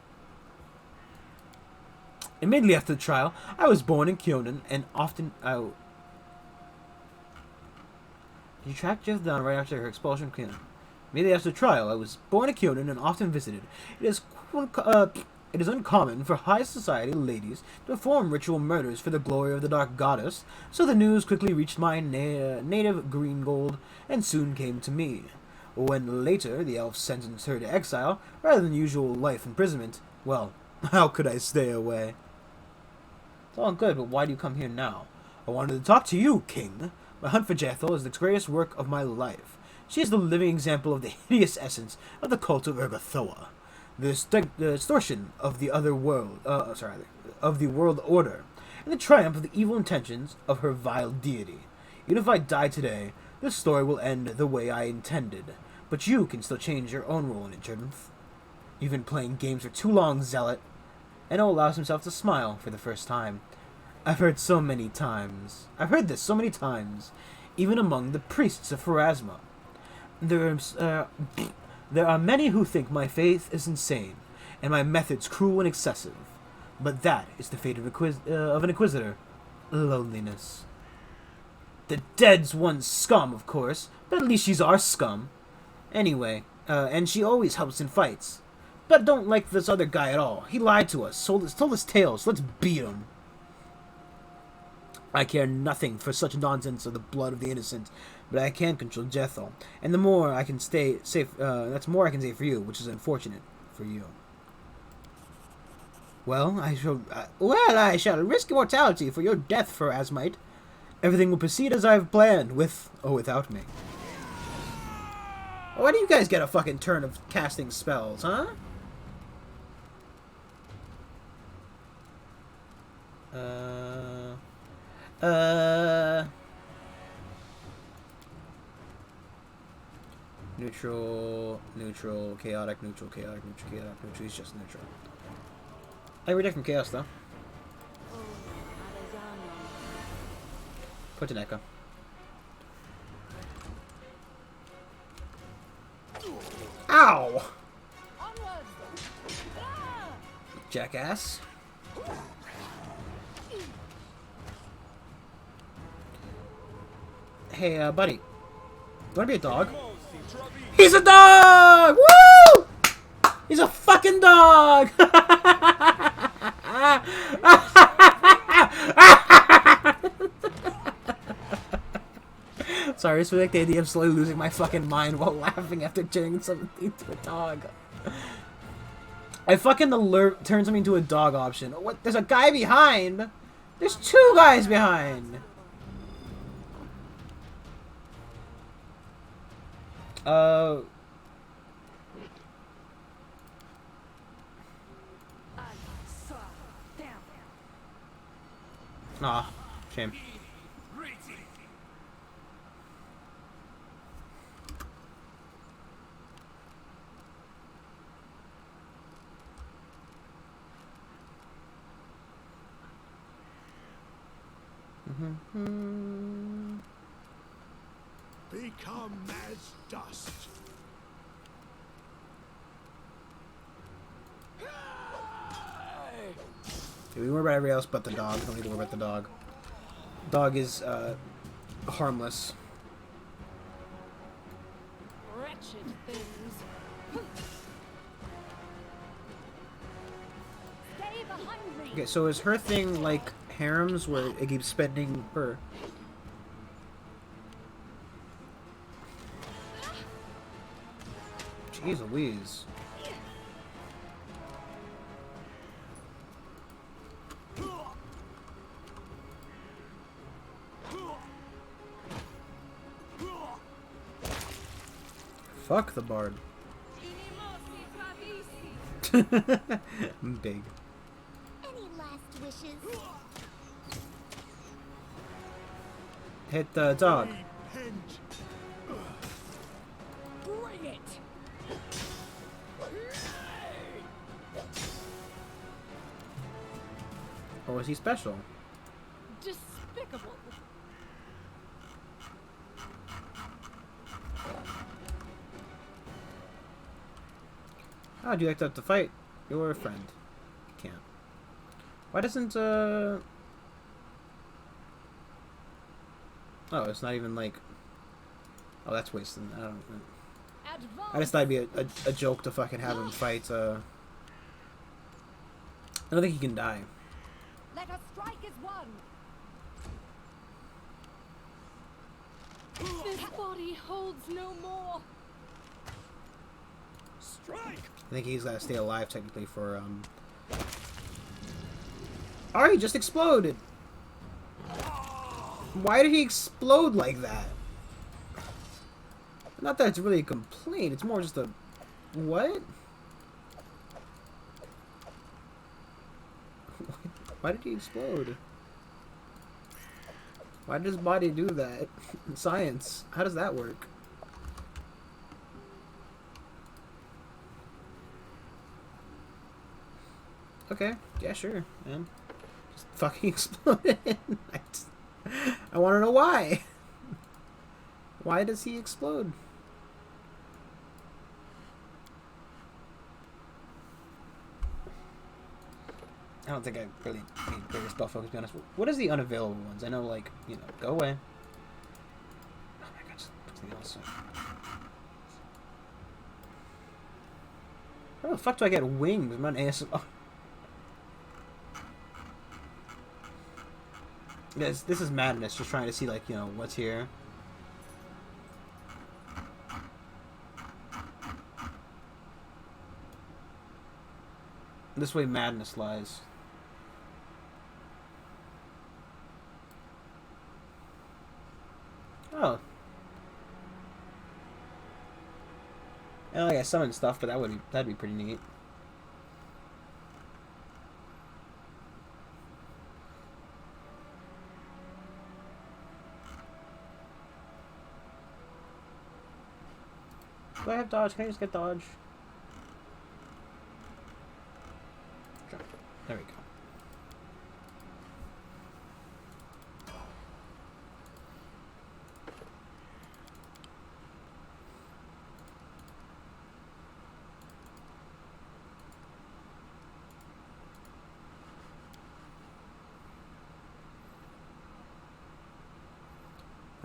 S1: Immediately after the trial, I was born in Kyonin, and often Did you track Jeff down right after her expulsion from Kyonin? Immediately after the trial, I was born in Kyonin and often visited. It is uncommon for high society ladies to perform ritual murders for the glory of the Dark Goddess, so the news quickly reached my native Greengold and soon came to me. When later the elves sentenced her to exile, rather than usual life imprisonment, well, how could I stay away? It's all good, but why do you come here now? I wanted to talk to you, King. My hunt for Jethal is the greatest work of my life. She is the living example of the hideous essence of the cult of Urgathoa. The distortion of the of the world order, and the triumph of the evil intentions of her vile deity. Even if I die today, this story will end the way I intended. But you can still change your own role in it, Judith. You've been playing games for too long, Zealot. Eno allows himself to smile for the first time. I've heard this so many times, even among the priests of Pharasma. There are many who think my faith is insane, and my methods cruel and excessive. But that is the fate of an Inquisitor. Loneliness. The dead's one scum, of course, but at least she's our scum. Anyway, and she always helps in fights. But don't like this other guy at all. He lied to us, told us tales, so let's beat him. I care nothing for such nonsense of the blood of the innocent, but I can control Jethal, and the more I can that's more I can say for you, which is unfortunate for you. Well, I shall risk immortality for your death, Pharasmite. Everything will proceed as I've planned, with or without me. Why do you guys get a fucking turn of casting spells, huh? Neutral, chaotic, neutral. He's just neutral. I read it from chaos, though.
S3: Oh,
S1: Put an echo. Ow!
S3: Onwards! Ah!
S1: Jackass. Hey, buddy. You wanna be a dog? He's a dog! Woo! He's a fucking dog! Sorry, it's like the idea of slowly losing my fucking mind while laughing after turning something into a dog. I fucking alert turn something into a dog option. What? There's a guy behind! There's two guys behind! Aw, shame.
S4: Become as dust.
S1: Yeah, we worry about everybody else but the dog. Don't need to worry about the dog. Dog is, harmless.
S3: Wretched things. Stay behind me.
S1: Okay, so is her thing like harems where it keeps spending her? Jeez Louise. Fuck the bard. I'm big.
S2: Any last wishes?
S1: Hit the dog.
S4: Repent.
S3: Bring it.
S1: Or was he special?
S3: Despicable.
S1: How would you like to have to fight your friend? Can't. Why doesn't, Oh, it's not even like... Oh, that's wasted. I don't... I just thought it'd be a joke to fucking have him fight, I don't think he can die.
S3: Let us strike as one. This body holds no more.
S5: Strike!
S1: I think he's gotta stay alive technically for, Oh, he just exploded! Why did he explode like that? Not that it's really a complaint, it's more just a... What? Why did he explode? Why did his body do that? Science. How does that work? Okay. Yeah, sure, man. Just fucking exploded. I want to know why. Why does he explode? I don't think I really need greater spell focus, to be honest. What is the unavailable ones? I know, like, you know, go away. Oh my god, something else. How the fuck do I get wings? I'm on ASMR. This is madness, just trying to see, like, you know, what's here. This way madness lies. Oh. I like I summoned stuff, but that'd be pretty neat. Do I have dodge? Can I just get dodge? Jump. There we go.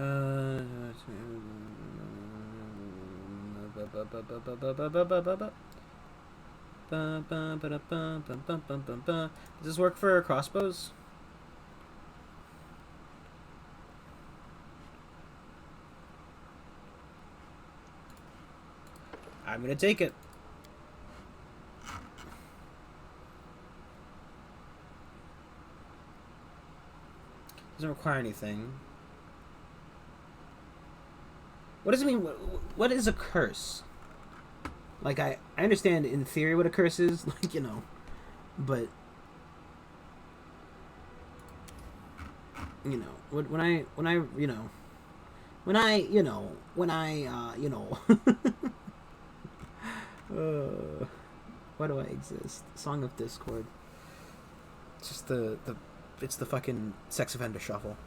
S1: Does this work for crossbows? I'm gonna take it. Doesn't require anything. What does it mean? What is a curse? Like, I understand in theory what a curse is, like, you know, but, you know, when I, you know, why do I exist? Song of Discord. It's just it's the fucking sex offender shuffle.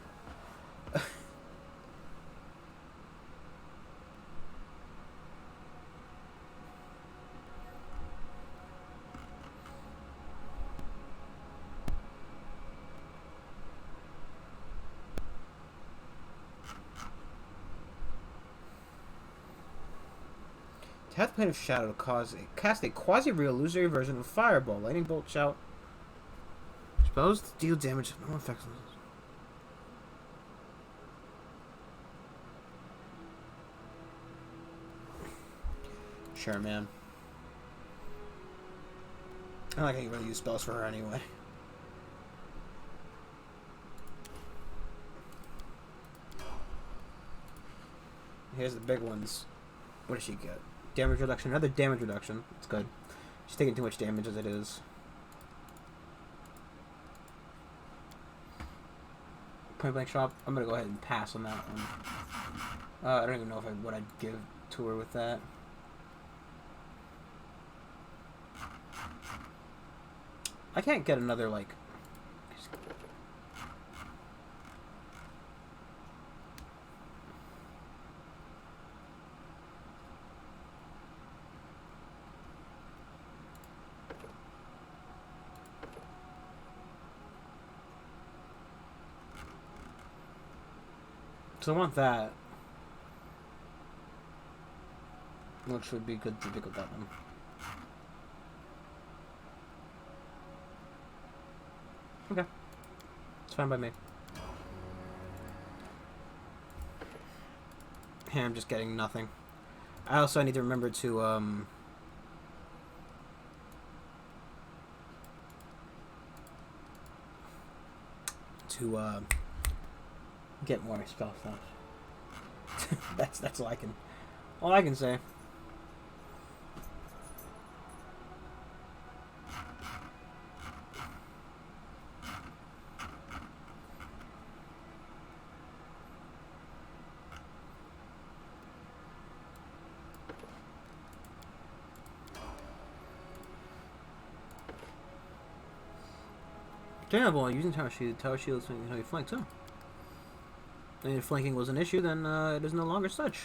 S1: Have the Plane of Shadow to cast a quasi-real illusory version of Fireball. Lightning Bolt, Shout. Spells to deal damage. No effects. Sure, man. I don't like how you really use spells for her anyway. Here's the big ones. What does she get? Damage reduction. Another damage reduction. That's good. She's taking too much damage as it is. Point blank shot. I'm gonna go ahead and pass on that one. I don't even know what I'd give to her with that. I can't get another, like... So I want that. Which would be good to pick up that one. Okay. It's fine by me. Hey, I'm just getting nothing. I also need to remember to, get more spell stuff. That's all I can say. Terrible, using Tower Shield. Tower Shield is how you flank too. And if flanking was an issue, then it is no longer such.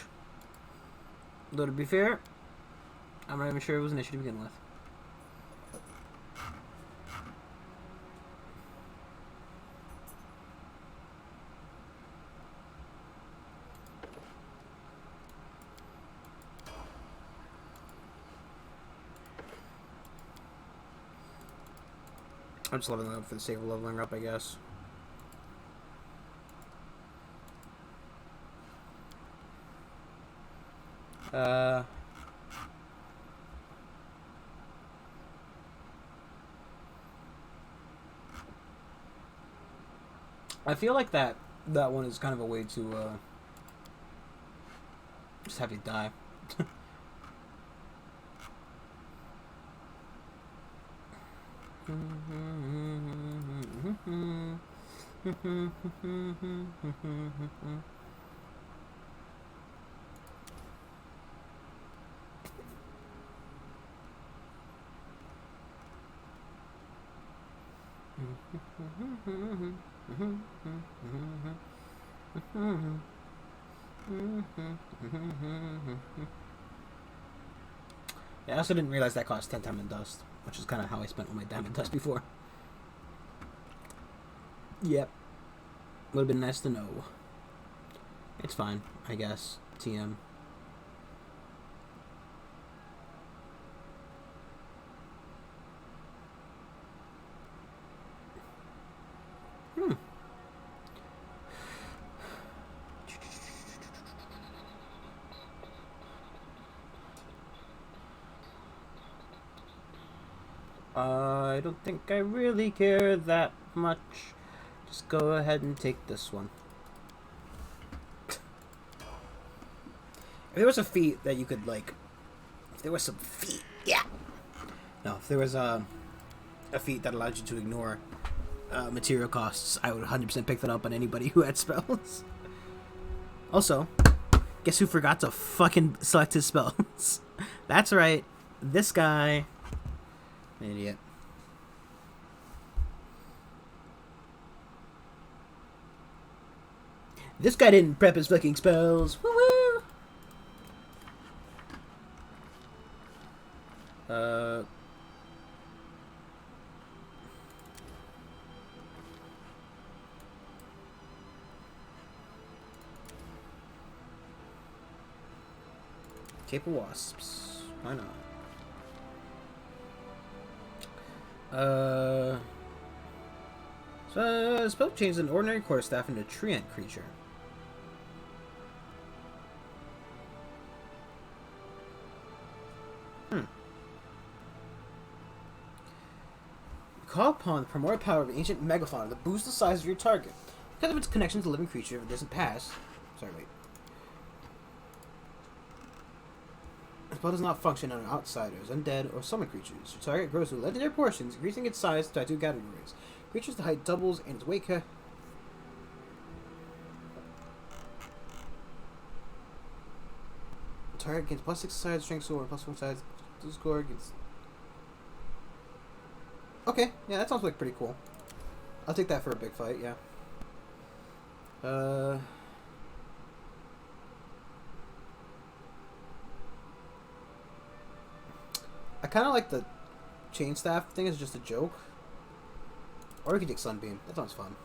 S1: Though to be fair, I'm not even sure it was an issue to begin with. I'm just leveling up for the sake of leveling up, I guess. I feel like that one is kind of a way to just have you die. Yeah, I also didn't realize that cost 10 diamond dust, which is kind of how I spent all my diamond dust before. Yep. Would have been nice to know. It's fine, I guess. TM. I don't think I really care that much. Just go ahead and take this one. If there was a feat that you could, like... If there was some feat... Yeah! No, if there was a feat that allowed you to ignore material costs, I would 100% pick that up on anybody who had spells. Also, guess who forgot to fucking select his spells? That's right. This guy... Idiot. This guy didn't prep his fucking spells. Woo woo! Cape of Wasps. Why not? So spell changes an ordinary quarterstaff into a treant creature. Call upon the primordial power of the ancient megafauna to boost the size of your target. Because of its connection to the living creature, if it doesn't pass... Sorry, wait. The spell does not function on outsiders, undead, or summon creatures. Your target grows to legendary portions, increasing its size by 2 categories. Creatures' the height doubles, and its weight The target gains plus 6 size, strength score, plus 4 size, score, gets... Okay, yeah, that sounds like pretty cool. I'll take that for a big fight, yeah. I kind of like the chain staff thing as just a joke. Or we could take Sunbeam. That sounds fun.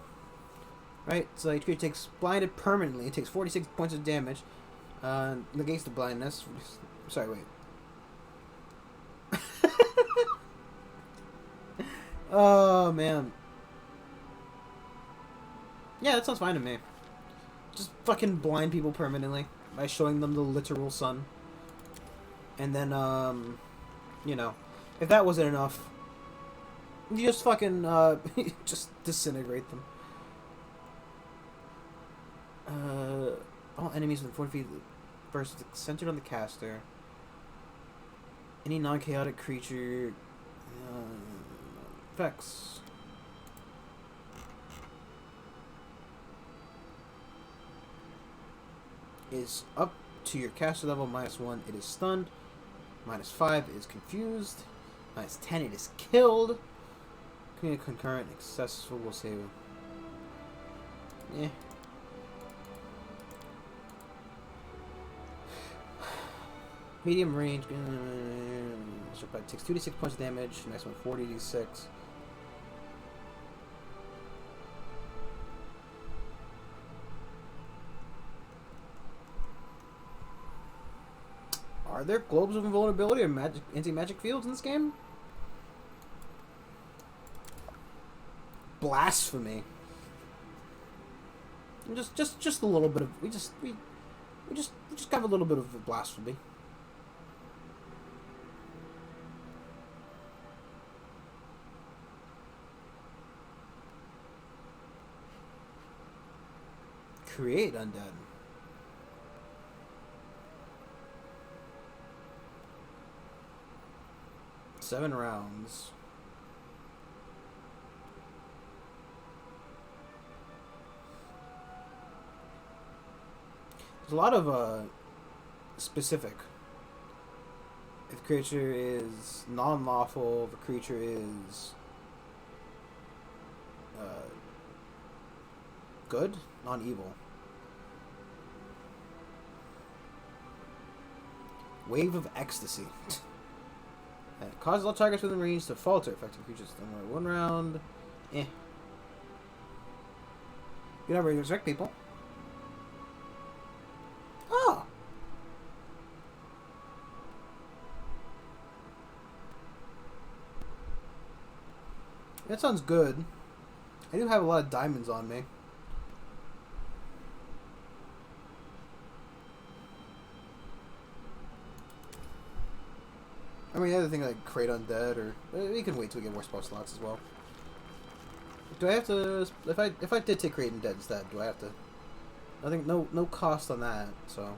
S1: Right, so each creature takes blinded permanently. It takes 46 points of damage. Negates the blindness. Sorry, wait. Oh, man. Yeah, that sounds fine to me. Just fucking blind people permanently by showing them the literal sun. And then, you know, if that wasn't enough, you just fucking, just disintegrate them. All enemies within 40 feet first centered on the caster. Any non-chaotic creature, effects. Is up to your caster level, -1, it is stunned. -5 is confused. -10, it is killed. Concurrent, successful, we'll save it. Yeah. Medium range. So it takes 2 to 6 points of damage. Next one, 40d6. Are there globes of invulnerability or magic anti-magic fields in this game? Blasphemy. Just a little bit of we just have a little bit of blasphemy. Create undead. Seven rounds. There's a lot of specific. If the creature is non-lawful, if the creature is good, non-evil. Wave of Ecstasy. Causes all targets within range to falter, affecting creatures in 1 round. Eh. You never resurrect people. That sounds good. I do have a lot of diamonds on me. I mean, the other thing like create undead, or we can wait till we get more spell slots as well. Do I have to? If I did take create undead instead, do I have to? I think no cost on that. So,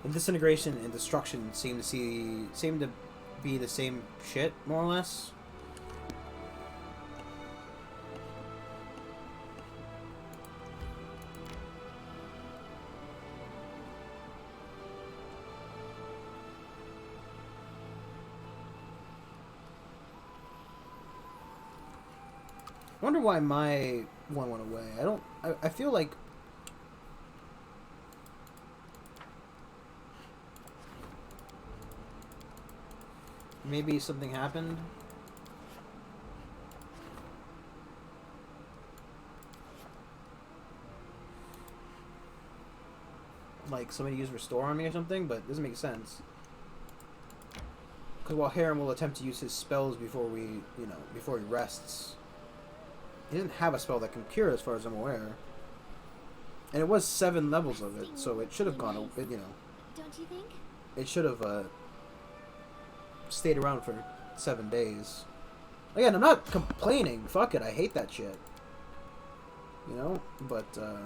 S1: and disintegration and destruction seem to be the same shit more or less. I wonder why my one went away. I feel like maybe something happened. Like somebody used restore on me or something, but it doesn't make sense. Because while Harem will attempt to use his spells before before he rests. He doesn't have a spell that can cure, as far as I'm aware. And it was 7 levels of it, so it should have gone,
S2: Don't you think?
S1: It should have stayed around for 7 days. Again, I'm not complaining. Fuck it, I hate that shit. You know, but get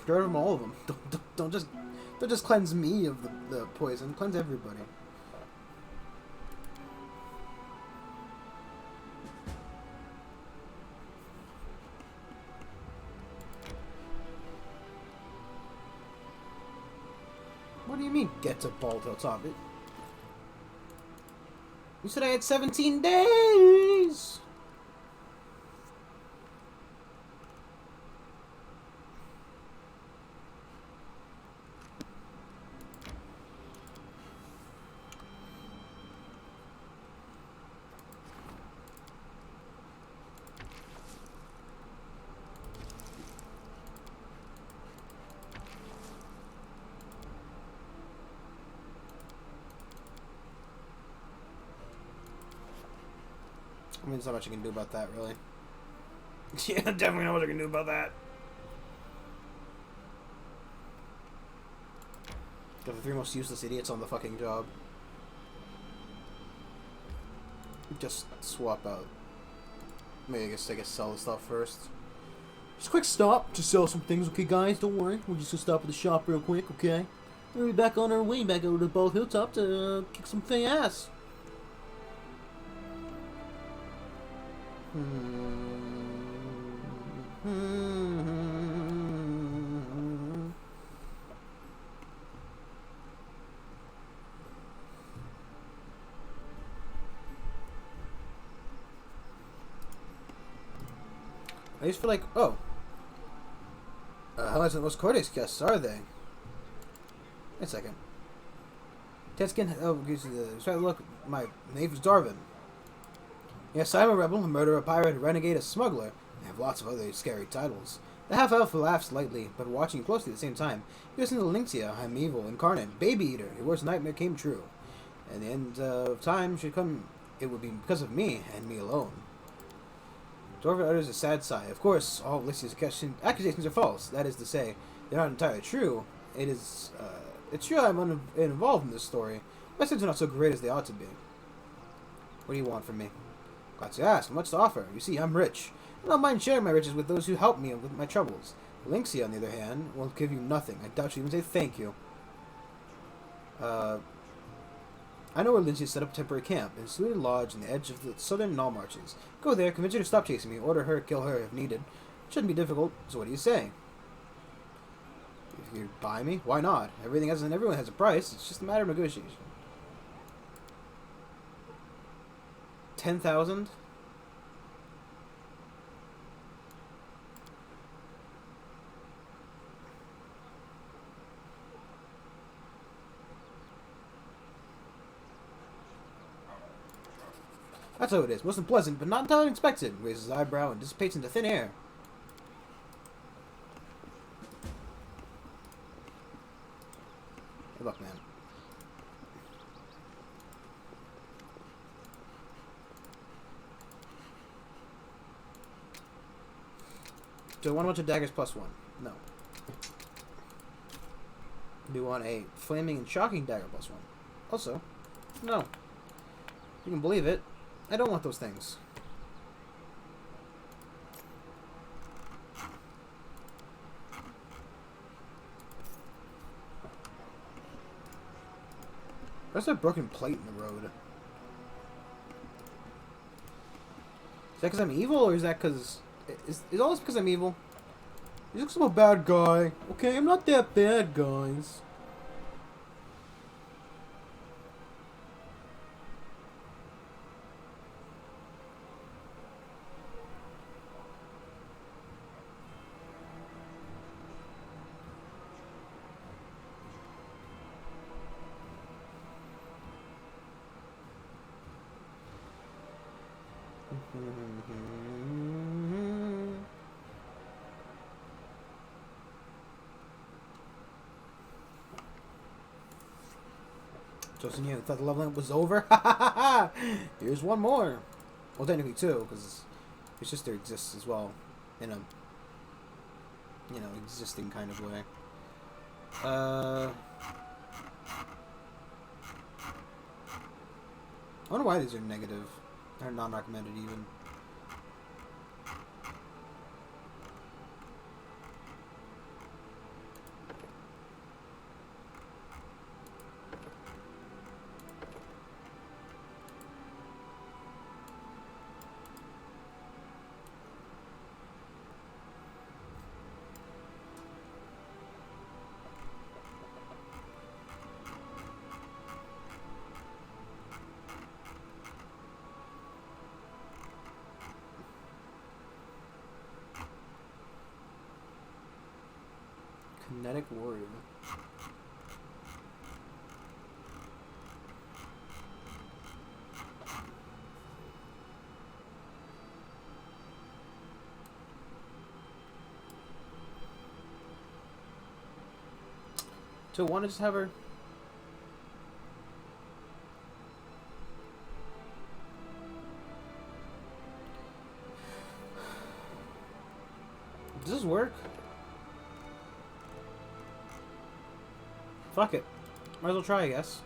S1: rid of all of them. Don't just cleanse me of the poison. Cleanse everybody. What do you mean, get to ball till top? You said I had 17 days! I mean, there's not much you can do about that, really. Yeah, definitely not much I can do about that. Got the 3 most useless idiots on the fucking job. Just swap out. Maybe I guess sell the stuff first. Just a quick stop to sell some things, okay, guys? Don't worry. We're just gonna stop at the shop real quick, okay? We'll be back on our way back over to Bald Hilltop to kick some fey ass. I just feel like, how much the most Codex guests are they? Wait a second. Tetskin, look, my name is Darvin. Yes, I'm a rebel, a murderer, a pirate, a renegade, a smuggler. I have lots of other scary titles. The half-elf laughs lightly, but watching closely at the same time. You listen to Lynxia, I'm evil, incarnate, baby eater, your worst nightmare came true. And the end of time should come, it would be because of me, and me alone. Darvin utters a sad sigh. Of course, all of Lynxia's accusations are false. That is to say, they're not entirely true. It's true I'm involved in this story. My sins are not so great as they ought to be. What do you want from me? Glad to ask. Much to offer. You see, I'm rich. I don't mind sharing my riches with those who help me with my troubles. Lynxia, on the other hand, will give you nothing. I doubt she'll even say thank you. I know where Lynxia set up a temporary camp, in a secluded lodge on the edge of the southern Null Marches. Go there, convince her to stop chasing me, order her, kill her if needed. Shouldn't be difficult, so what do you say? If you buy me, why not? Everyone has a price, it's just a matter of negotiation. 10,000? That's how it is. Most unpleasant, but not entirely unexpected. Raises his eyebrow and dissipates into thin air. Hey, look, man. Do I want a bunch of daggers +1? No. Do you want a flaming and shocking dagger +1? Also, no. You can believe it. I don't want those things. There's a broken plate in the road. Is that because I'm evil, or is that because... Is all this because I'm evil? You look like I'm a bad guy. Okay, I'm not that bad, guys. Just you thought the leveling up was over? Here's one more. Well, technically two, because his sister exists as well in a, existing kind of way. I wonder why these are negative. They're non-recommended even. Kinetic warrior. So I want to just have her. Does this work? Fuck it. Might as well try, I guess.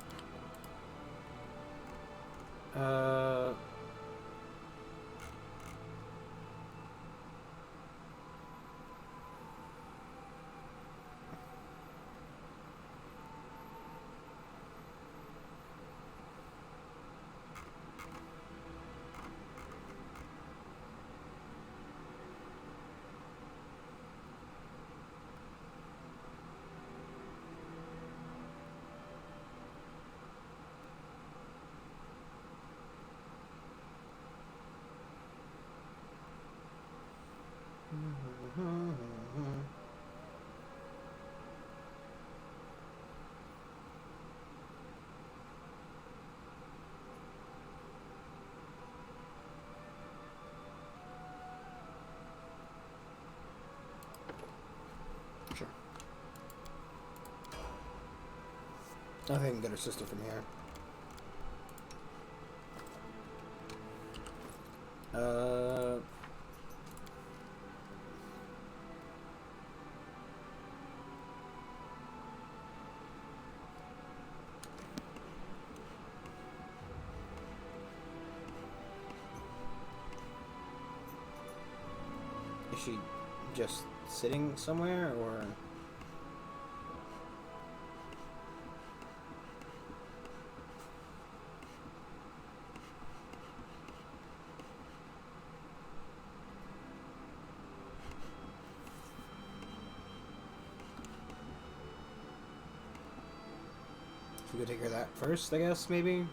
S1: Sure. I think I can get her sister from here. Is she just sitting somewhere, or? We could take care of that first, I guess, maybe?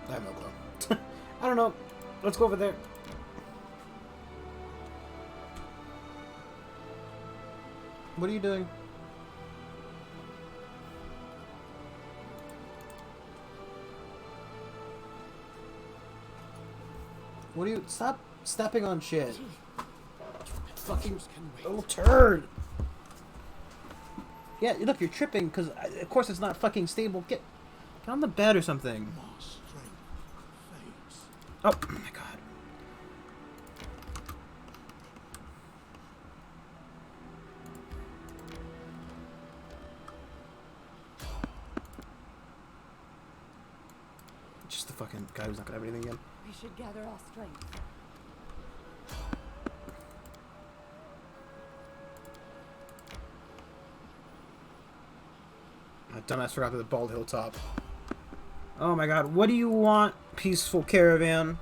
S1: I have no clue. I don't know. Let's go over there. What are you doing? What are you... Stop stepping on shit. Fucking little turd. Yeah, look, you're tripping because, of course, it's not fucking stable. Get on the bed or something.
S4: My strength fades.
S1: Oh, my God. Just the fucking guy who's not gonna have anything again.
S3: We should gather our strength.
S1: That dumbass forgot to the bald hilltop. Oh my God, what do you want, peaceful caravan?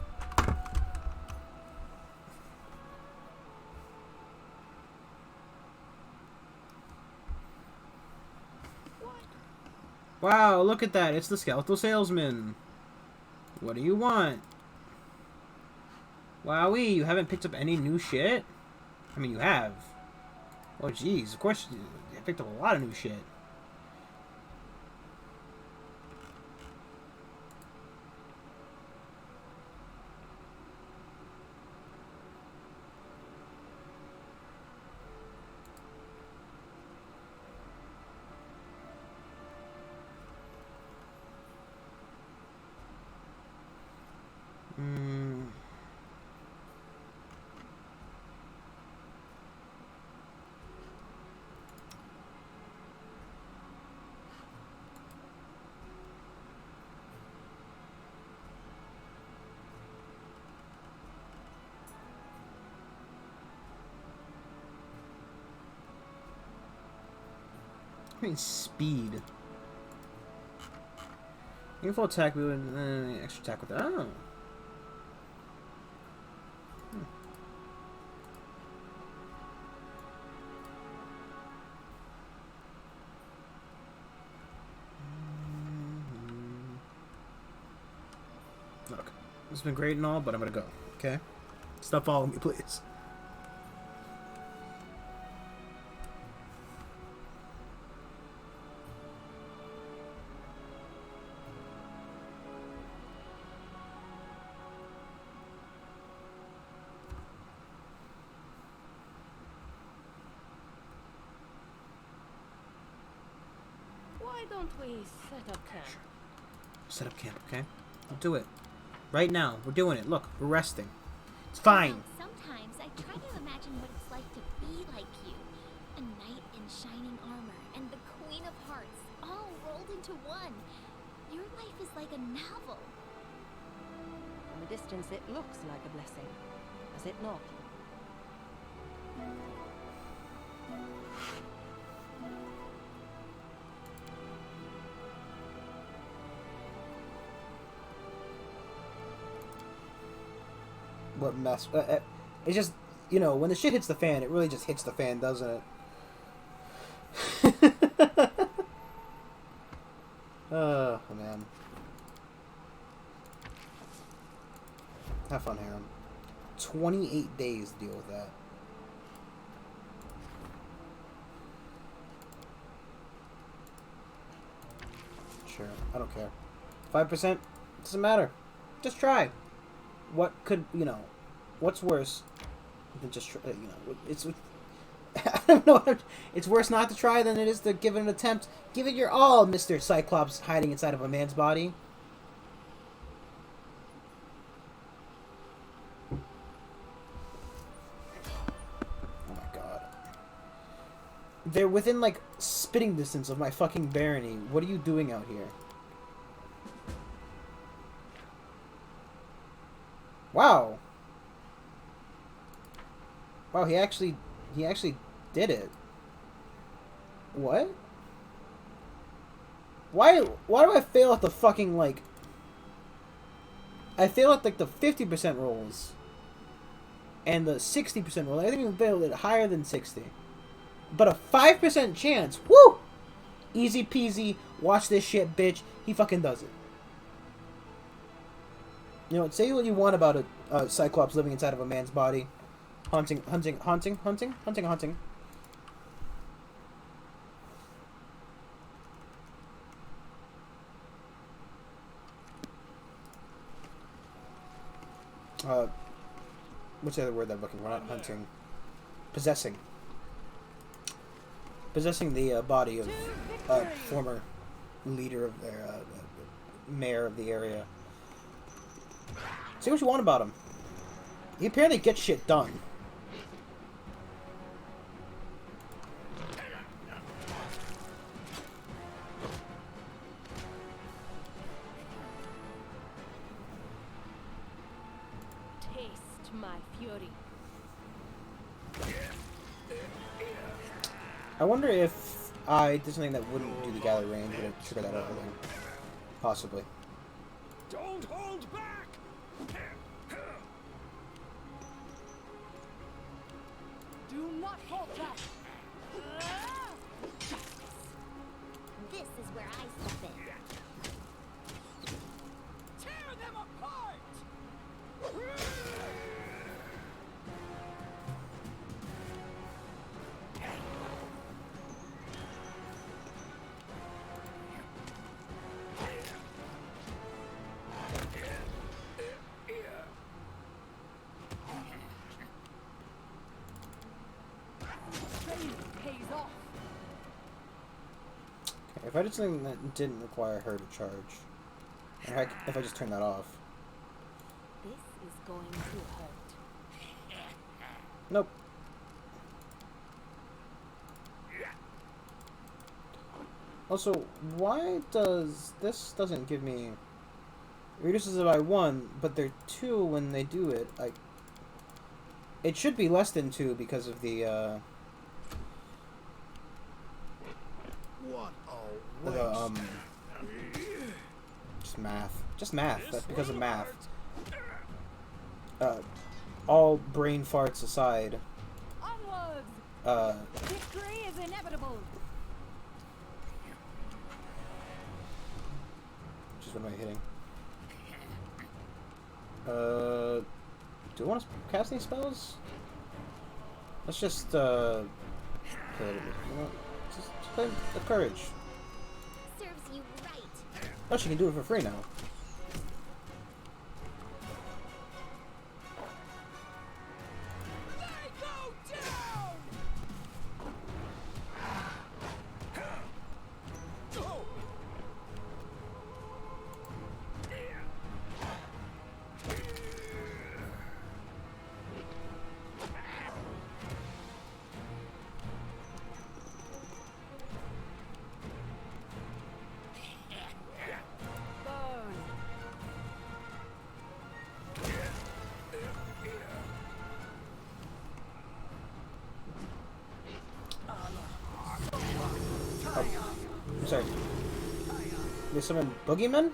S1: Wow, look at that. It's the skeletal salesman. What do you want? Wowee, you haven't picked up any new shit? I mean, you have. Oh, jeez. Of course, you picked up a lot of new shit. I mean, speed. You can full attack, we would extra attack with that. Oh. Look, this has been great and all, but I'm gonna go. Okay? Stop following me, please.
S3: Why don't we set up camp?
S1: Set up camp, okay? We'll do it. Right now. We're doing it. Look, we're resting. It's fine.
S2: Sometimes I try to imagine what it's like to be like you. A knight in shining armor and the Queen of Hearts all rolled into one. Your life is like a novel.
S3: From a distance, it looks like a blessing. Does it not?
S1: What mess. It's just, you know, when the shit hits the fan, it really just hits the fan, doesn't it? Oh, man. Have fun, Harem. 28 days to deal with that. Sure, I don't care. 5%? Doesn't matter. Just try. What could, you know, what's worse than just, you know, it's, I don't know, it's worse not to try than it is to give it an attempt. Give it your all, Mr. Cyclops hiding inside of a man's body. Oh my God. They're within, like, spitting distance of my fucking barony. What are you doing out here? Wow. Wow, he actually did it. What? Why do I fail at the fucking, like... I fail at, like, the 50% rolls. And the 60% roll. I didn't even fail it higher than 60. But a 5% chance. Woo! Easy peasy. Watch this shit, bitch. He fucking does it. You know, say what you want about a Cyclops living inside of a man's body. Hunting. What's the other word that I'm looking for? Not hunting. Possessing. possessing the body of former leader of their mayor of the area. See what you want about him. He apparently gets shit done.
S3: Taste my fury.
S1: I wonder if I did something that wouldn't do the gather range, would it trigger that other thing? Possibly.
S5: Don't hold back!
S3: Do not falter.
S2: This is where I step in.
S5: Tear them apart!
S3: Pays off.
S1: Okay, if I did something that didn't require her to charge, and if I just turn that off.
S3: This is going to hurt.
S1: Nope. Also, why does this doesn't give me reduces it by 1, but they're 2 when they do it? Like, it should be less than 2 because of the
S4: What a waste.
S1: just math. Just math. That's because of math. All brain farts aside.
S3: Onwards! Victory is inevitable.
S1: Just what am I hitting? Do I want to cast any spells? Let's just play a little bit. You know what? Just play the courage.
S2: Serves you right.
S1: Oh, she can do it for free now.
S5: They go down! Go!
S3: Burn.
S1: I'm sorry. They summon boogeymen?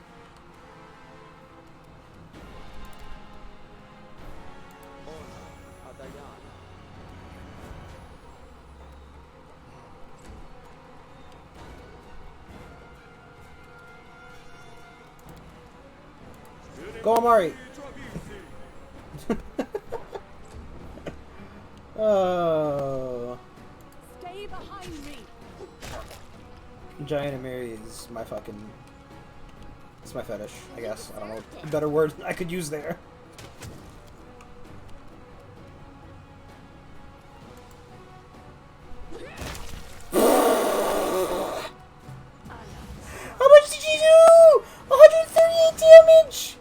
S1: Go, Amari! Oh.
S3: Stay behind me.
S1: Giant Amiri is my fucking... It's my fetish, I guess. I don't know a better word I could use there. How much did you do? 138 damage!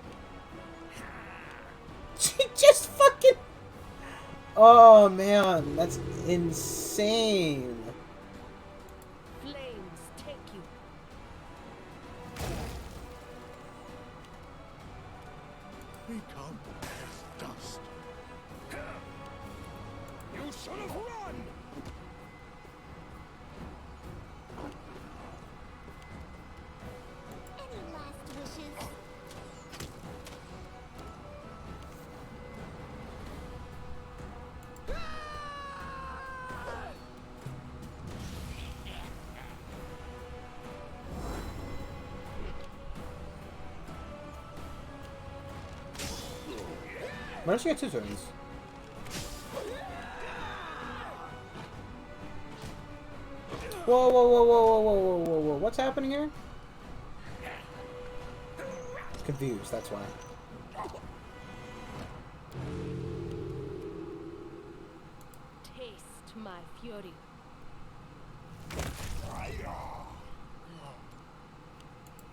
S1: She just fucking... Oh man, that's insane.
S3: Flames take you.
S4: Become as dust.
S5: You should have run!
S2: Any last wishes?
S1: Why does she get 2 turns? Whoa, whoa, whoa, whoa, whoa, whoa, whoa, whoa, whoa. What's happening here? Confused, that's why.
S3: Taste my fury.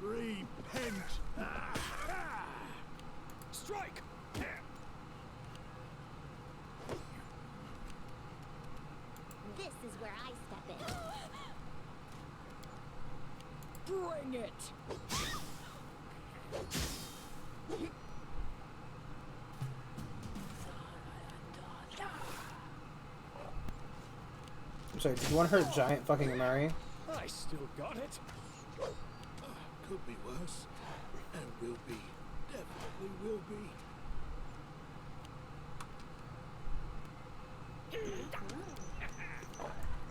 S4: Repent.
S5: Strike!
S2: This is where I step in.
S3: Bring it!
S1: I'm sorry, do you want to hurt giant fucking Mary?
S5: I still got it.
S4: Could be worse. And will be. Definitely will be.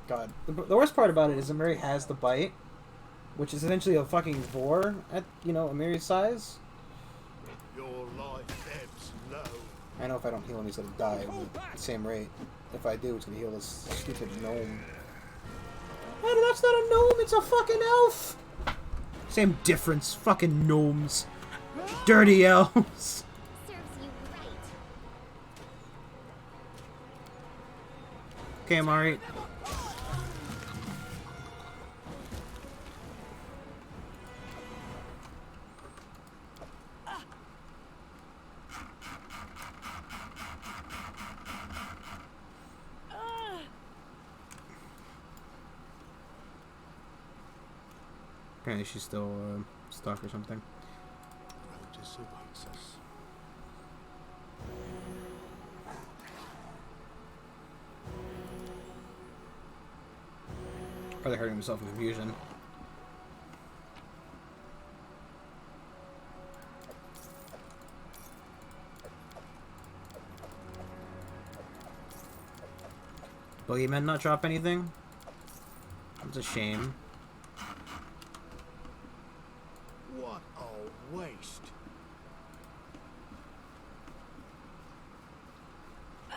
S1: God. The worst part about it is that Mary has the bite, which is essentially a fucking vor at, you know, a Mary's size.
S4: Your life ebbs low.
S1: I know if I don't heal him, he's gonna die at the same rate. If I do, it's gonna heal this stupid gnome. Oh, that's not a gnome, it's a fucking elf! Same difference, fucking gnomes. Dirty elves.
S2: Serves you right.
S1: Okay, Amari. Apparently she's still stuck or something.
S4: Rotus awaits us.
S1: Probably hurting himself in confusion. Boogeyman not drop anything? It's a shame.
S4: What a waste.
S1: I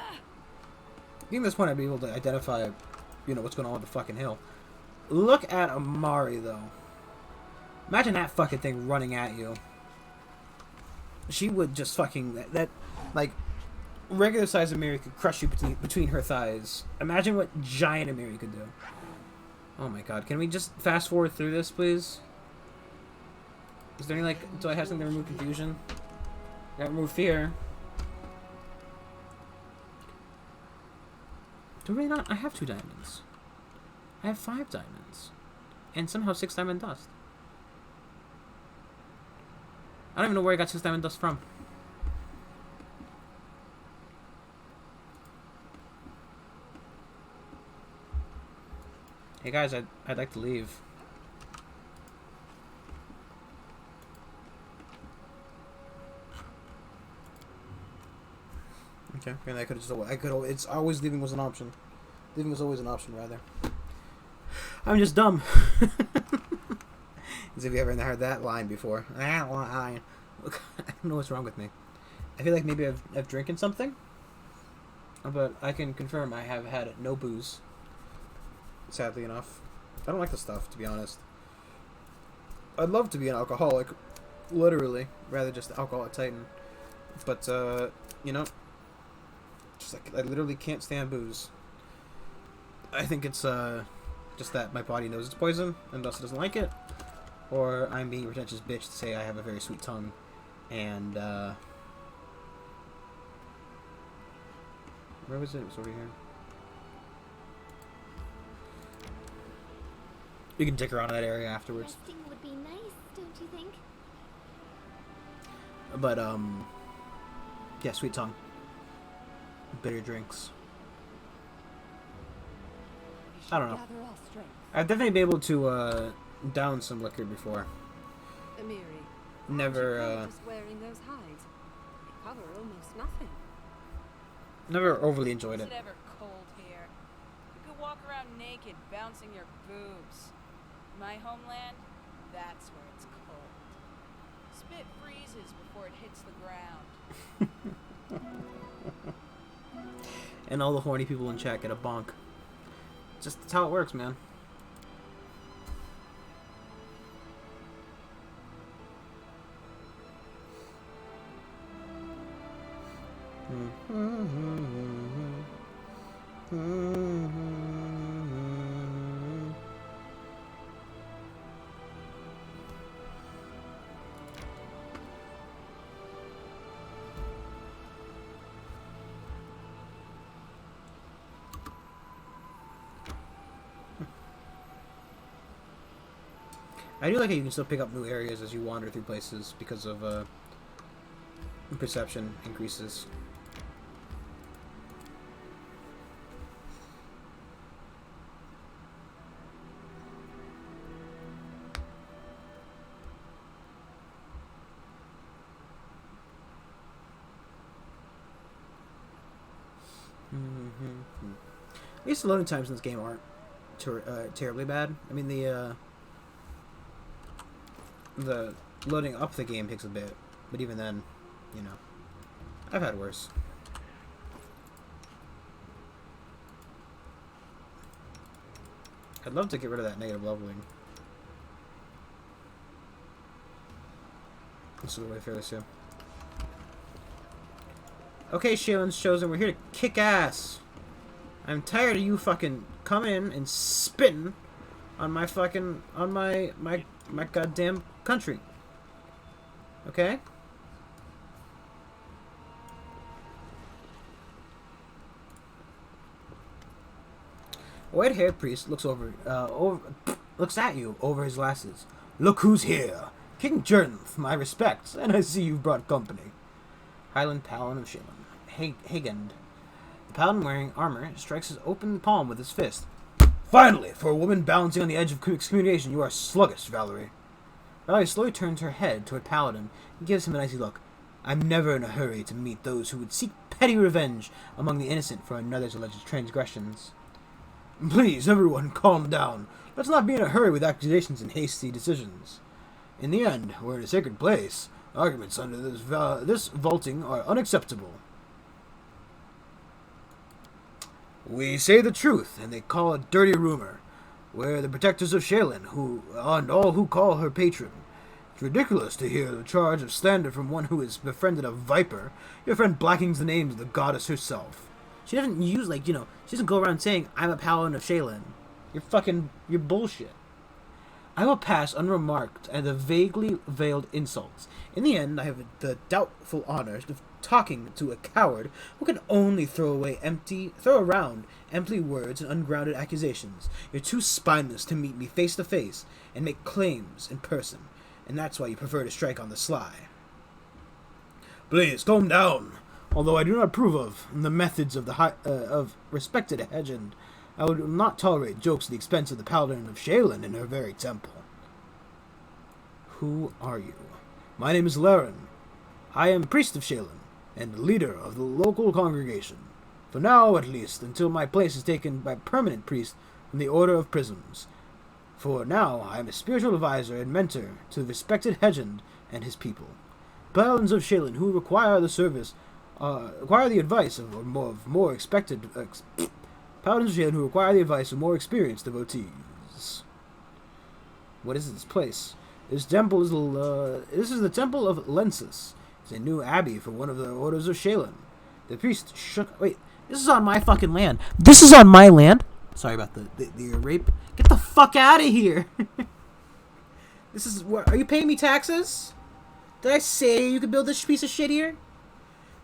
S1: think at this point I'd be able to identify, you know, what's going on with the fucking hill. Look at Amari, though. Imagine that fucking thing running at you. She would just fucking... That like, regular size Amiri could crush you between her thighs. Imagine what giant Amiri could do. Oh my god. Can we just fast forward through this, please? Is there any, like... Do I have something to remove confusion? Gotta remove fear. Do we not? I have 2 diamonds. I have 5 diamonds. And somehow 6 diamond dust. I don't even know where I got 6 diamond dust from. Hey guys, I'd like to leave. Okay, and I could just... It's always leaving was an option. Leaving was always an option, rather. I'm just dumb. As if you ever heard that line before. That line. Look, I don't know what's wrong with me. I feel like maybe I've drinking something. But I can confirm I have had no booze. Sadly enough. I don't like the stuff, to be honest. I'd love to be an alcoholic. Literally. Rather just alcohol at Titan. But, you know... Just like, I literally can't stand booze. I think it's, just that my body knows it's poison, and thus it doesn't like it. Or I'm being a pretentious bitch to say I have a very sweet tongue. And, where was it? It was over here. You can dick around in that area afterwards.
S2: Resting would be nice, don't you think?
S1: But, yeah, sweet tongue. Bitter drinks. I don't know.
S3: Gather our strength.
S1: I've definitely been able to, down some liquor before.
S3: Amiri,
S1: Never,
S3: just wearing those hides. They cover almost nothing.
S1: never overly enjoyed
S6: Is
S1: it.
S6: it ever cold here? You could walk around naked, bouncing your boobs. My homeland, that's where it's cold. Spit freezes before it hits the ground.
S1: And all the horny people in chat get a bonk. Just that's how it works, man. I do like how you can still pick up new areas as you wander through places because of perception increases. At least the loading times in this game aren't terribly bad. I mean, the loading up the game takes a bit, but even then, you know, I've had worse. I'd love to get rid of that negative leveling. This is the way fairly soon. Okay, Shaylin's chosen. We're here to kick ass. I'm tired of you fucking coming in and spitting on my fucking my goddamn country. Okay? A white-haired priest looks looks at you over his glasses. Look who's here. King Jernth, my respects, and I see you've brought company. Highland Paladin of Shaylin. Hagend. The paladin wearing armor strikes his open palm with his fist. Finally, for a woman balancing on the edge of excommunication, you are sluggish, Valerie. Valerie slowly turns her head toward Paladin and gives him an icy look. I'm never in a hurry to meet those who would seek petty revenge among the innocent for another's alleged transgressions. Please, everyone, calm down. Let's not be in a hurry with accusations and hasty decisions. In the end, we're in a sacred place. Arguments under this vaulting are unacceptable. We say the truth, and they call it dirty rumor. We're the protectors of Shaylin, and all who call her patron. It's ridiculous to hear the charge of slander from one who has befriended a viper. Your friend blackens the names of the goddess herself. She doesn't use, she doesn't go around saying, I'm a paladin of Shaylin. You're bullshit. I will pass unremarked at the vaguely veiled insults. In the end, I have the doubtful honor of talking to a coward who can only throw around empty words and ungrounded accusations. You're too spineless to meet me face to face and make claims in person, and that's why you prefer to strike on the sly. Please, calm down. Although I do not approve of the methods of of respected Hegend, I would not tolerate jokes at the expense of the Paladin of Shaylin in her very temple. Who are you? My name is Laren. I am priest of Shaylin, and leader of the local congregation. For now, at least, until my place is taken by permanent priest from the Order of Prisms. For now, I am a spiritual advisor and mentor to the respected Hegend and his people. Paladins of Shaylin who require the advice of more expected... Paladins of Shaylin who require the advice of more experienced devotees. What is this place? This temple is this is the Temple of Lensis. It's a new abbey for one of the orders of Shaylin. The priest shook... Wait, this is on my fucking land. This is on my land? Sorry about the rape. Get the fuck out of here! This is... Are you paying me taxes? Did I say you could build this piece of shit here?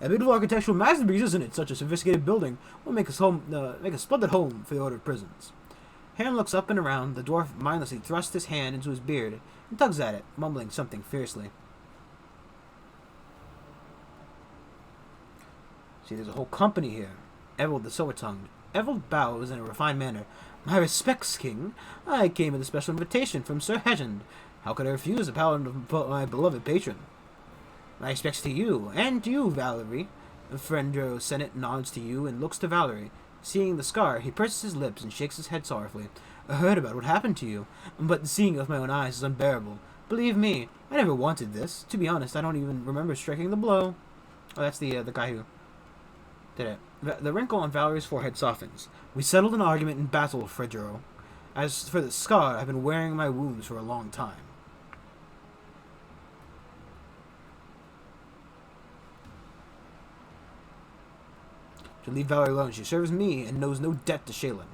S1: A beautiful architectural masterpiece, isn't it? Such a sophisticated building will make a splendid home for the Order of Prisons. Harren looks up and around. The dwarf mindlessly thrusts his hand into his beard and tugs at it, mumbling something fiercely. See, there's a whole company here. Evald the Silver-Tongued. Evald bows in a refined manner. My respects, King. I came with a special invitation from Sir Hegend. How could I refuse a paladin of my beloved patron? My respects to you, and to you, Valerie. Friendro Senate nods to you and looks to Valerie. Seeing the scar, he purses his lips and shakes his head sorrowfully. I heard about what happened to you, but seeing it with my own eyes is unbearable. Believe me, I never wanted this. To be honest, I don't even remember striking the blow. Oh, that's the guy who did it. The wrinkle on Valerie's forehead softens. We settled an argument in battle, Friendro. As for the scar, I've been wearing my wounds for a long time. To leave Valerie alone, she serves me and knows no debt to Shaylin.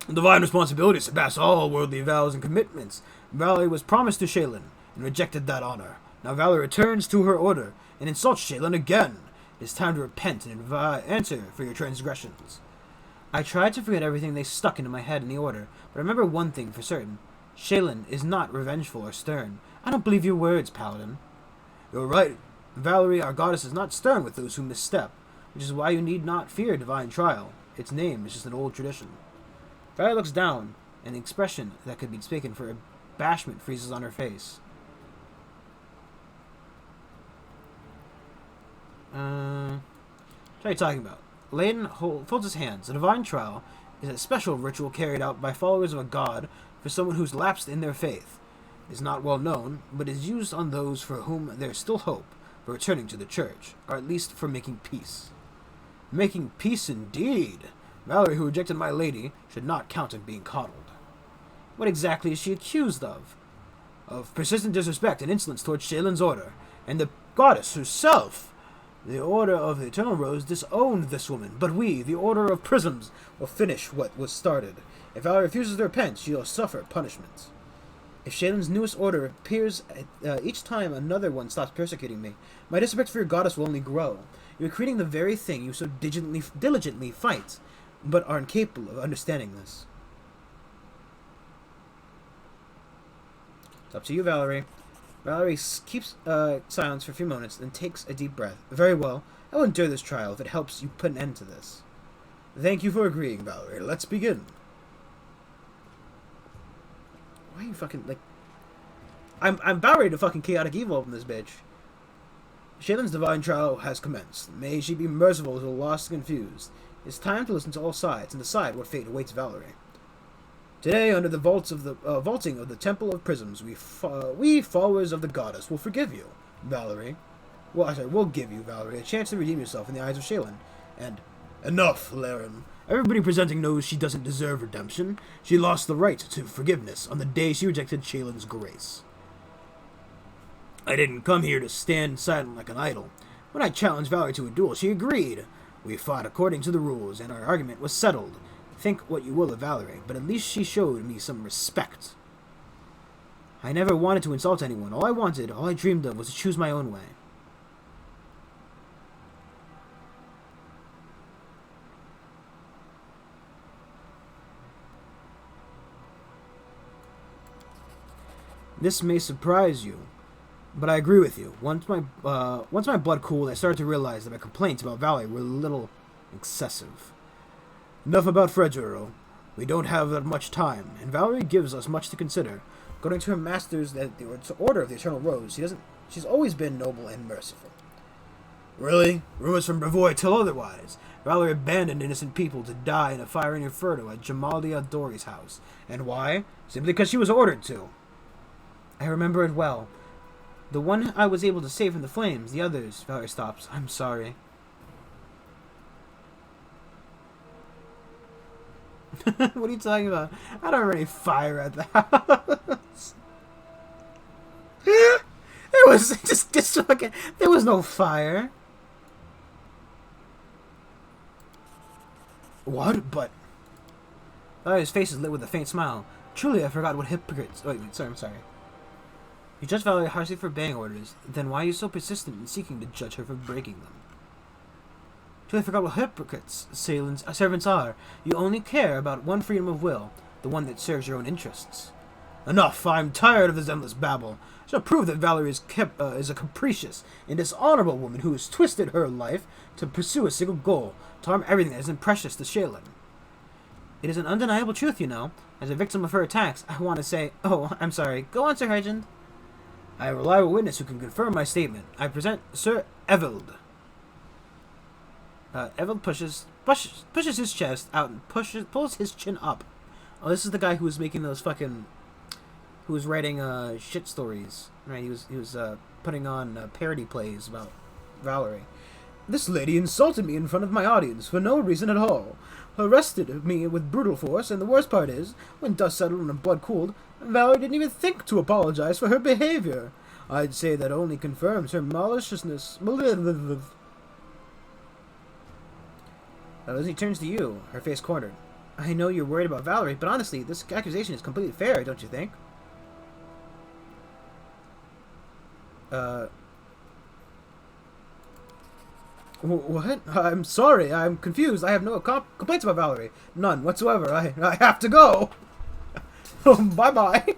S1: Divine responsibility surpass all worldly vows and commitments. Valerie was promised to Shaylin and rejected that honor. Now Valerie returns to her order and insults Shaylin again. It is time to repent and answer for your transgressions. I tried to forget everything they stuck into my head in the order, but I remember one thing for certain. Shaylin is not revengeful or stern. I don't believe your words, Paladin. You're right. Valerie, our goddess, is not stern with those who misstep, which is why you need not fear divine trial. Its name is just an old tradition. Valerie looks down, and the expression that could be mistaken for abashment freezes on her face. What are you talking about? Layden folds his hands. A divine trial is a special ritual carried out by followers of a god for someone who's lapsed in their faith. It is not well known, but is used on those for whom there is still hope for returning to the church, or at least for making peace. Making peace indeed! Valerie, who rejected my lady, should not count on being coddled. What exactly is she accused of? Of persistent disrespect and insolence towards Shaylin's order, and the goddess herself. The Order of the Eternal Rose disowned this woman, but we, the Order of Prisms, will finish what was started. If Valerie refuses to repent, she will suffer punishment. If Shaylin's newest order appears each time another one stops persecuting me, my disrespect for your goddess will only grow. You are creating the very thing you so diligently fight, but are incapable of understanding this. It's up to you, Valerie. Valerie keeps silence for a few moments, then takes a deep breath. Very well. I will endure this trial if it helps you put an end to this. Thank you for agreeing, Valerie. Let's begin. Why are you fucking, like... I'm about ready to fucking chaotic evil in this bitch. Shaylin's divine trial has commenced. May she be merciful to the lost and confused. It's time to listen to all sides and decide what fate awaits Valerie. Today, under the vaulting of the Temple of Prisms, we followers of the goddess will forgive you, Valerie. We'll give you, Valerie, a chance to redeem yourself in the eyes of Shaylin. And enough, Laren. Everybody presenting knows she doesn't deserve redemption. She lost the right to forgiveness on the day she rejected Shaylin's grace. I didn't come here to stand silent like an idol. When I challenged Valerie to a duel, she agreed. We fought according to the rules, and our argument was settled. Think what you will of Valerie, but at least she showed me some respect. I never wanted to insult anyone. All I dreamed of was to choose my own way. This may surprise you, but I agree with you. Once my blood cooled, I started to realize that my complaints about Valerie were a little excessive. Enough about Fredro. We don't have that much time, and Valerie gives us much to consider. According to her masters, the Order of the Eternal Rose, she's always been noble and merciful. Really? Rumors from Brevoy tell otherwise. Valerie abandoned innocent people to die in a fiery inferno at Jamalia Dory's house. And why? Simply because she was ordered to. I remember it well. The one I was able to save from the flames, the others... Valerie stops. I'm sorry. What are you talking about? I don't have any fire at the house. It was just fucking... There was no fire. What? But... Valerie's face is lit with a faint smile. Truly, I forgot what hypocrites... Wait, sorry, I'm sorry. You judge Valerie harshly for obeying orders, then why are you so persistent in seeking to judge her for breaking them? Truly, I forgot what hypocrites servants are. You only care about one freedom of will, the one that serves your own interests. Enough! I'm tired of this endless babble. I shall prove that Valerie is a capricious and dishonorable woman who has twisted her life to pursue a single goal, to harm everything that isn't precious to Shaylin. It is an undeniable truth, you know. As a victim of her attacks, I want to say... Oh, I'm sorry. Go on, Sir Hygend. I have a reliable witness who can confirm my statement. I present Sir Eveld. Eveld pushes his chest out and pulls his chin up. Oh, this is the guy who was making those fucking... Who was writing shit stories. Right, he was putting on parody plays about Valerie. This lady insulted me in front of my audience for no reason at all. Arrested me with brutal force, and the worst part is, when dust settled and blood cooled, Valerie didn't even think to apologize for her behavior. I'd say that only confirms her maliciousness. Lizzie turns to you, her face cornered. I know you're worried about Valerie, but honestly, this accusation is completely fair, don't you think? What? I'm sorry, I'm confused. I have no complaints about Valerie. None whatsoever. I have to go. Bye-bye.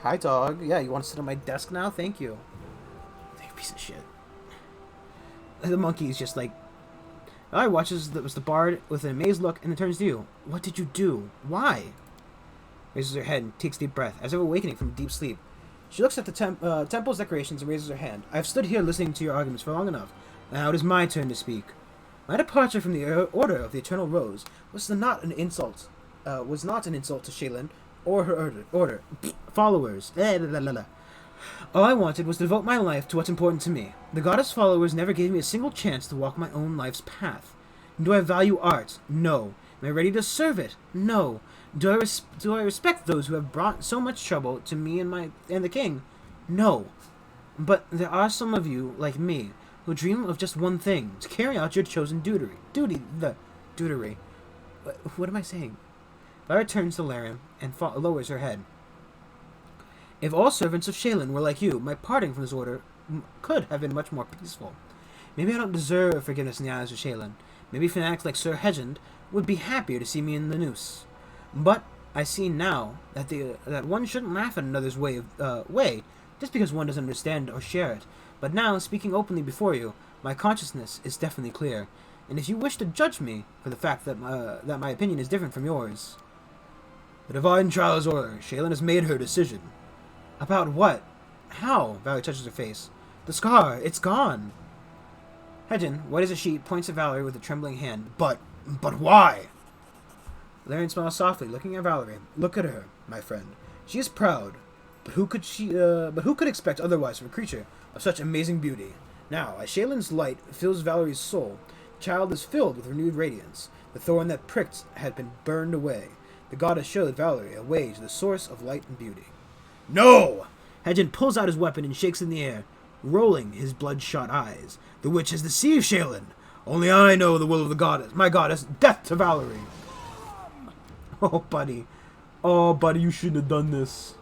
S1: Hi, dog. Yeah, you want to sit on my desk now? Thank you. You piece of shit. The monkey is just like... I watches the bard with an amazed look and then turns to you. What did you do? Why? Raises her head and takes a deep breath, as if awakening from deep sleep. She looks at the temple's decorations and raises her hand. I have stood here listening to your arguments for long enough. Now it is my turn to speak. My departure from the Order of the Eternal Rose was not an insult to Shaylin or her order. Followers. All I wanted was to devote my life to what's important to me. The goddess followers never gave me a single chance to walk my own life's path. Do I value art? No. Am I ready to serve it? No. Do I respect those who have brought so much trouble to me and the king? No. But there are some of you, like me, who dream of just one thing, to carry out your chosen duty. What am I saying? Lara turns to Larian and lowers her head. If all servants of Shaylin were like you, my parting from this order could have been much more peaceful. Maybe I don't deserve forgiveness in the eyes of Shaylin. Maybe fanatics like Sir Hegend would be happier to see me in the noose. But I see now that one shouldn't laugh at another's way just because one doesn't understand or share it. But now, speaking openly before you, my consciousness is definitely clear. And if you wish to judge me for the fact that my opinion is different from yours, the Divine Trial's order. Shaylin has made her decision. About what? How? Valerie touches her face. The scar. It's gone. Hedgen, white as a sheet, points at Valerie with a trembling hand. But why? Larian smiles softly, looking at Valerie. Look at her, my friend. She is proud. But who could expect otherwise from a creature of such amazing beauty? Now, as Shaylin's light fills Valerie's soul, the child is filled with renewed radiance. The thorn that pricked had been burned away. The goddess showed Valerie a way to the source of light and beauty. No! Hedgen pulls out his weapon and shakes in the air, rolling his bloodshot eyes. The witch has deceived Shaylin. Only I know the will of the goddess. My goddess, death to Valerie. Oh, buddy. Oh, buddy, you shouldn't have done this.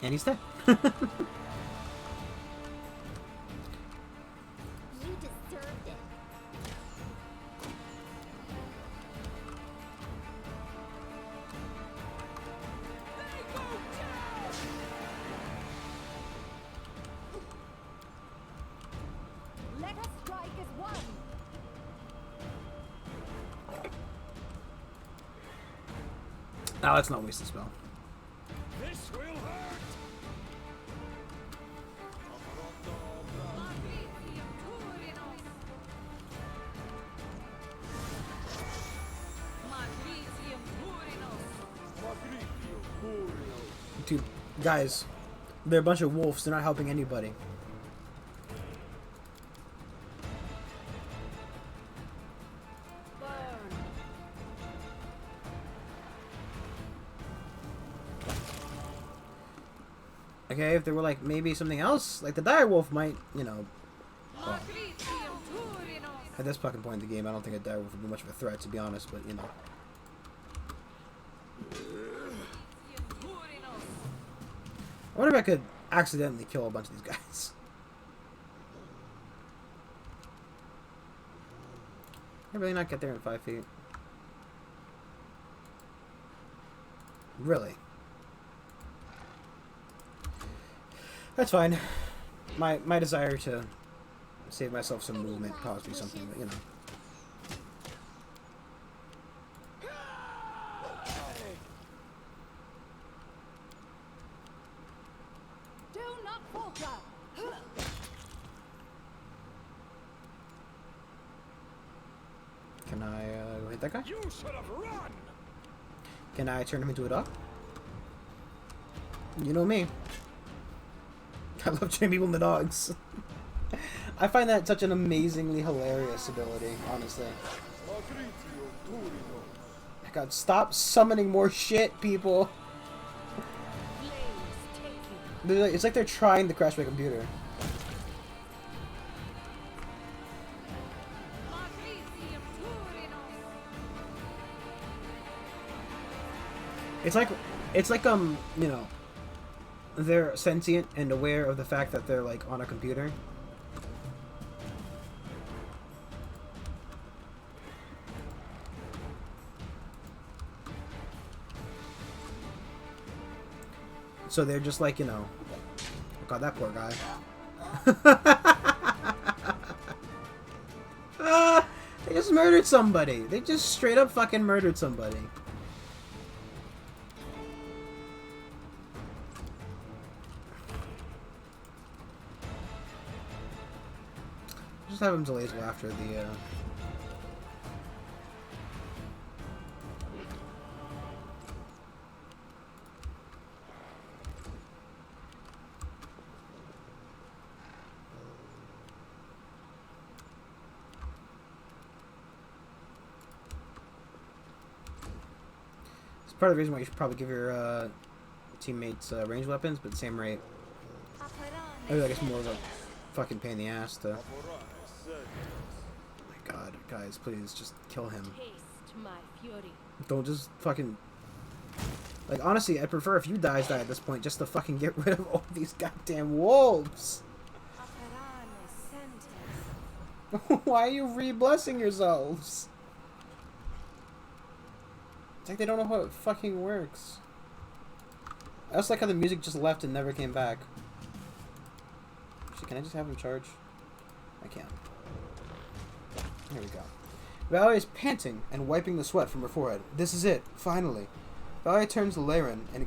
S1: And he's dead.
S2: You deserved it.
S3: Let us strike as one.
S1: Oh, let's not waste the spell.
S5: This will hurt.
S1: Dude, guys, they're a bunch of wolves. They're not helping anybody. Okay, if there were like maybe something else, like the dire wolf might, you know. Well, at this fucking point in the game, I don't think a dire wolf would be much of a threat, to be honest. But you know. I wonder if I could accidentally kill a bunch of these guys. Can I really not get there in 5 feet? Really? That's fine. My desire to save myself some movement caused me something, but you know.
S3: Do not falter.
S1: Can I go hit that guy?
S5: You should have run.
S1: Can I turn him into a dog? You know me. I love turning people into dogs. I find that such an amazingly hilarious ability, honestly. God, stop summoning more shit, people. It's like they're trying to crash my computer. It's like you know, they're sentient and aware of the fact that they're like on a computer. So they're just like, you know, oh god, that poor guy. They just murdered somebody. They just straight up fucking murdered somebody. Just have him delays after the, It's part of the reason why you should probably give your, teammates, ranged weapons, but same rate. I feel like it's more of a fucking pain in the ass to... Oh my god, guys, please, just kill him.
S3: Taste my fury.
S1: Don't just fucking... Like, honestly, I'd prefer if you guys die at this point just to fucking get rid of all these goddamn wolves. Why are you re-blessing yourselves? It's like they don't know how it fucking works. I also like how the music just left and never came back. Actually, can I just have him charge? I can. Here we go. Valerie is panting and wiping the sweat from her forehead. This is it, finally. Valerie turns to Laren and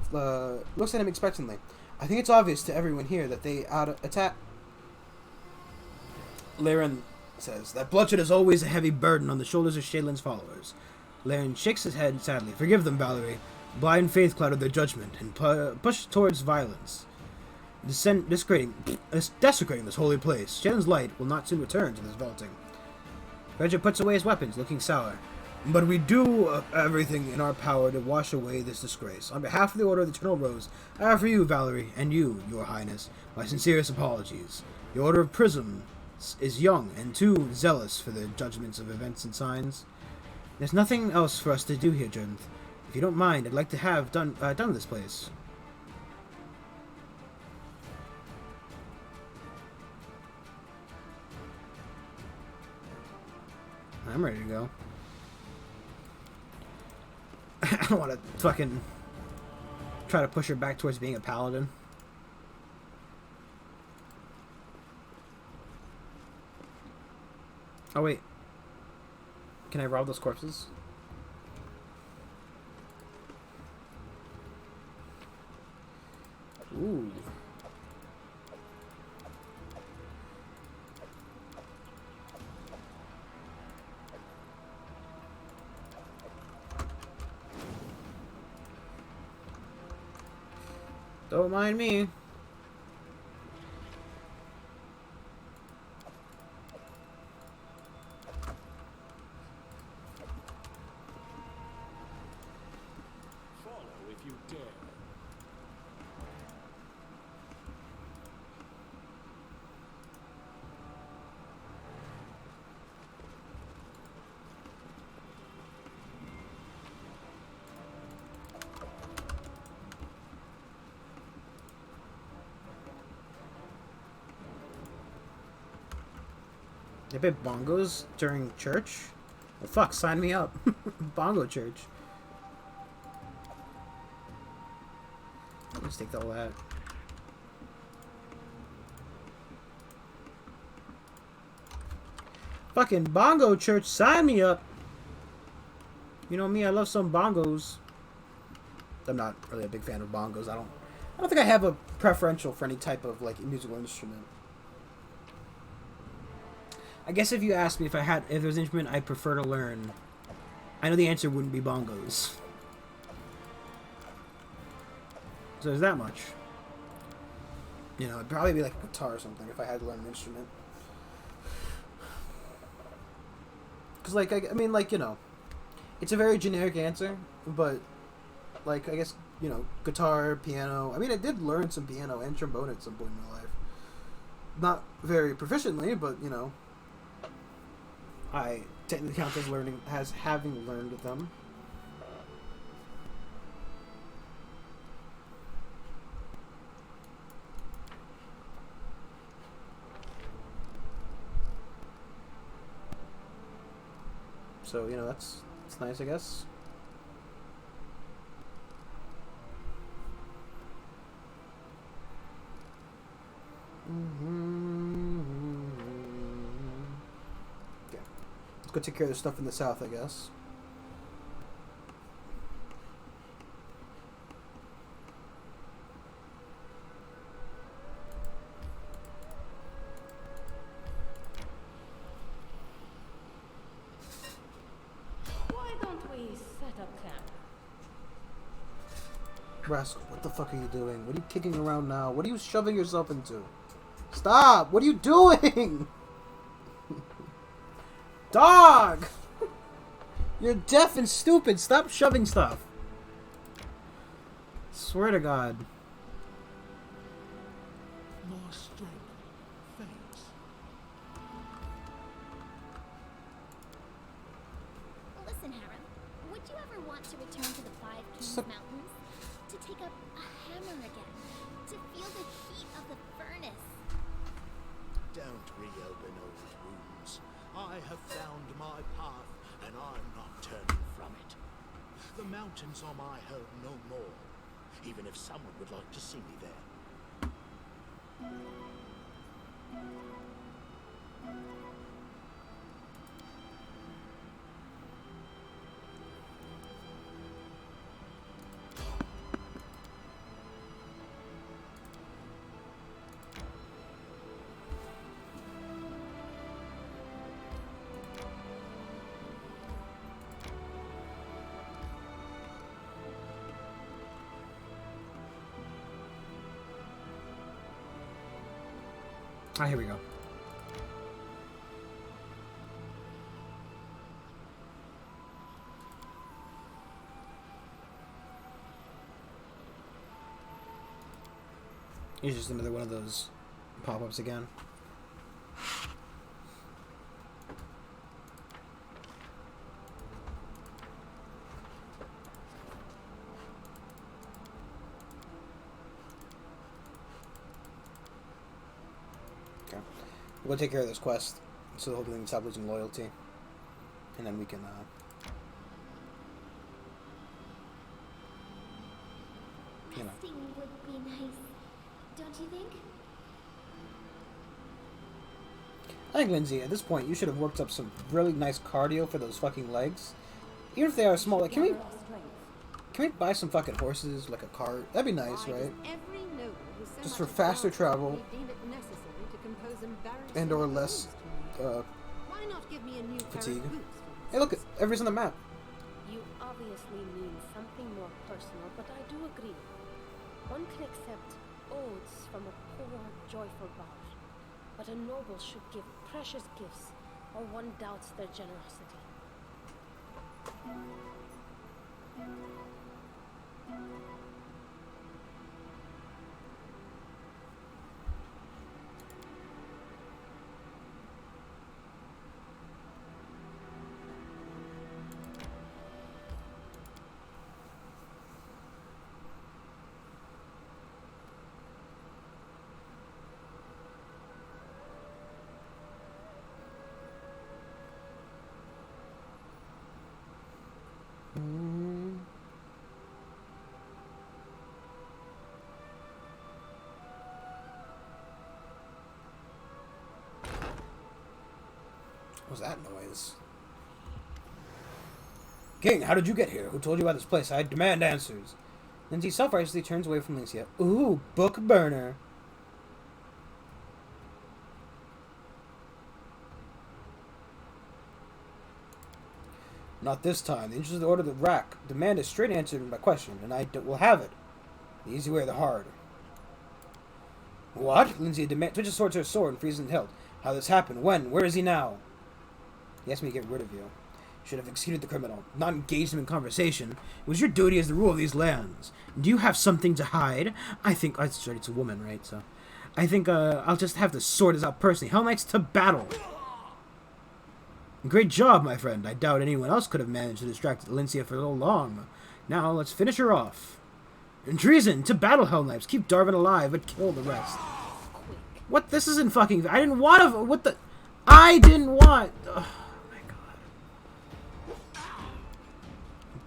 S1: looks at him expectantly. I think it's obvious to everyone here that they attack. Laren says that bloodshed is always a heavy burden on the shoulders of Shaylin's followers. Laren shakes his head sadly. Forgive them, Valerie. Blind faith clouded their judgment and pushed towards violence, desecrating this holy place. Shannon's light will not soon return to this vaulting. Reggie puts away his weapons, looking sour. But we do everything in our power to wash away this disgrace. On behalf of the Order of the Eternal Rose, I offer you, Valerie, and you, Your Highness, my sincerest apologies. The Order of Prism is young and too zealous for the judgments of events and signs. There's nothing else for us to do here, Jim. If you don't mind, I'd like to have done with this place. I'm ready to go. I don't want to fucking try to push her back towards being a paladin. Oh wait. Can I rob those corpses? Ooh. Don't mind me.
S5: Follow if you dare.
S1: They play bongos during church? Well, fuck, sign me up. Bongo church. Let's take all that. Fucking bongo church, sign me up. You know me, I love some bongos. I'm not really a big fan of bongos. I don't think I have a preferential for any type of like musical instrument. I guess if you asked me if there's an instrument I'd prefer to learn, I know the answer wouldn't be bongos. So there's that much. You know, it'd probably be like a guitar or something if I had to learn an instrument. Because, like, I mean, like, you know, it's a very generic answer, but, like, I guess, you know, guitar, piano. I mean, I did learn some piano and trombone at some point in my life. Not very proficiently, but, you know, I technically count as having learned them. So, you know, that's nice, I guess. Okay. Let's go take care of the stuff in the south, I guess.
S7: Why don't we set up camp?
S1: Rascal, what the fuck are you doing? What are you kicking around now? What are you shoving yourself into? Stop! What are you doing? Dog! You're deaf and stupid. Stop shoving stuff. Swear to God.
S4: More strength. Thanks.
S2: Listen, Harem, would you ever want to return to the Five Kings
S1: So-
S2: Mountains? To take up a hammer again? To feel the heat of the furnace?
S4: Don't reopen old wounds. I have found my path, and I'm not turning from it. The mountains are my home no more, even if someone would like to see me there.
S1: Ah, here we go. Here's just another one of those pop-ups again. Okay. We'll go take care of this quest, so hopefully we can stop losing loyalty. And then we can, you know.
S2: Resting would be nice, don't you think?
S1: I think, Lindsay, at this point, you should have worked up some really nice cardio for those fucking legs. Even if they are small, like, can we buy some fucking horses, like a cart? That'd be nice, right? Just for faster travel and or less fatigue. Hey, look, everybody's on the map.
S7: You obviously mean something more personal, but I do agree. One can accept odes from a poor, joyful bard, but a noble should give precious gifts, or one doubts their generosity.
S1: What was that noise? King, how did you get here? Who told you about this place? I demand answers. Lindsay self-righteously turns away from Lincia. Ooh, book burner. Not this time. The interest of the order of the rack demand a straight answer to my question, and I will have it. The easy way or the hard. What? Lindsay twitches sword to her sword and freezes and held. How this happened? When? Where is he now? He asked me to get rid of you. Should have executed the criminal, not engaged him in conversation. It was your duty as the ruler of these lands. Do you have something to hide? I think... Oh, sorry, it's a woman, right? So, I think I'll just have to sort this out personally. Hell Knights to battle! Great job, my friend. I doubt anyone else could have managed to distract Lincia for so long. Now, let's finish her off. And treason! To battle, Hell Knights. Keep Darwin alive, but kill the rest. What? This isn't fucking... I didn't want to... What the... I didn't want... Oh, my God.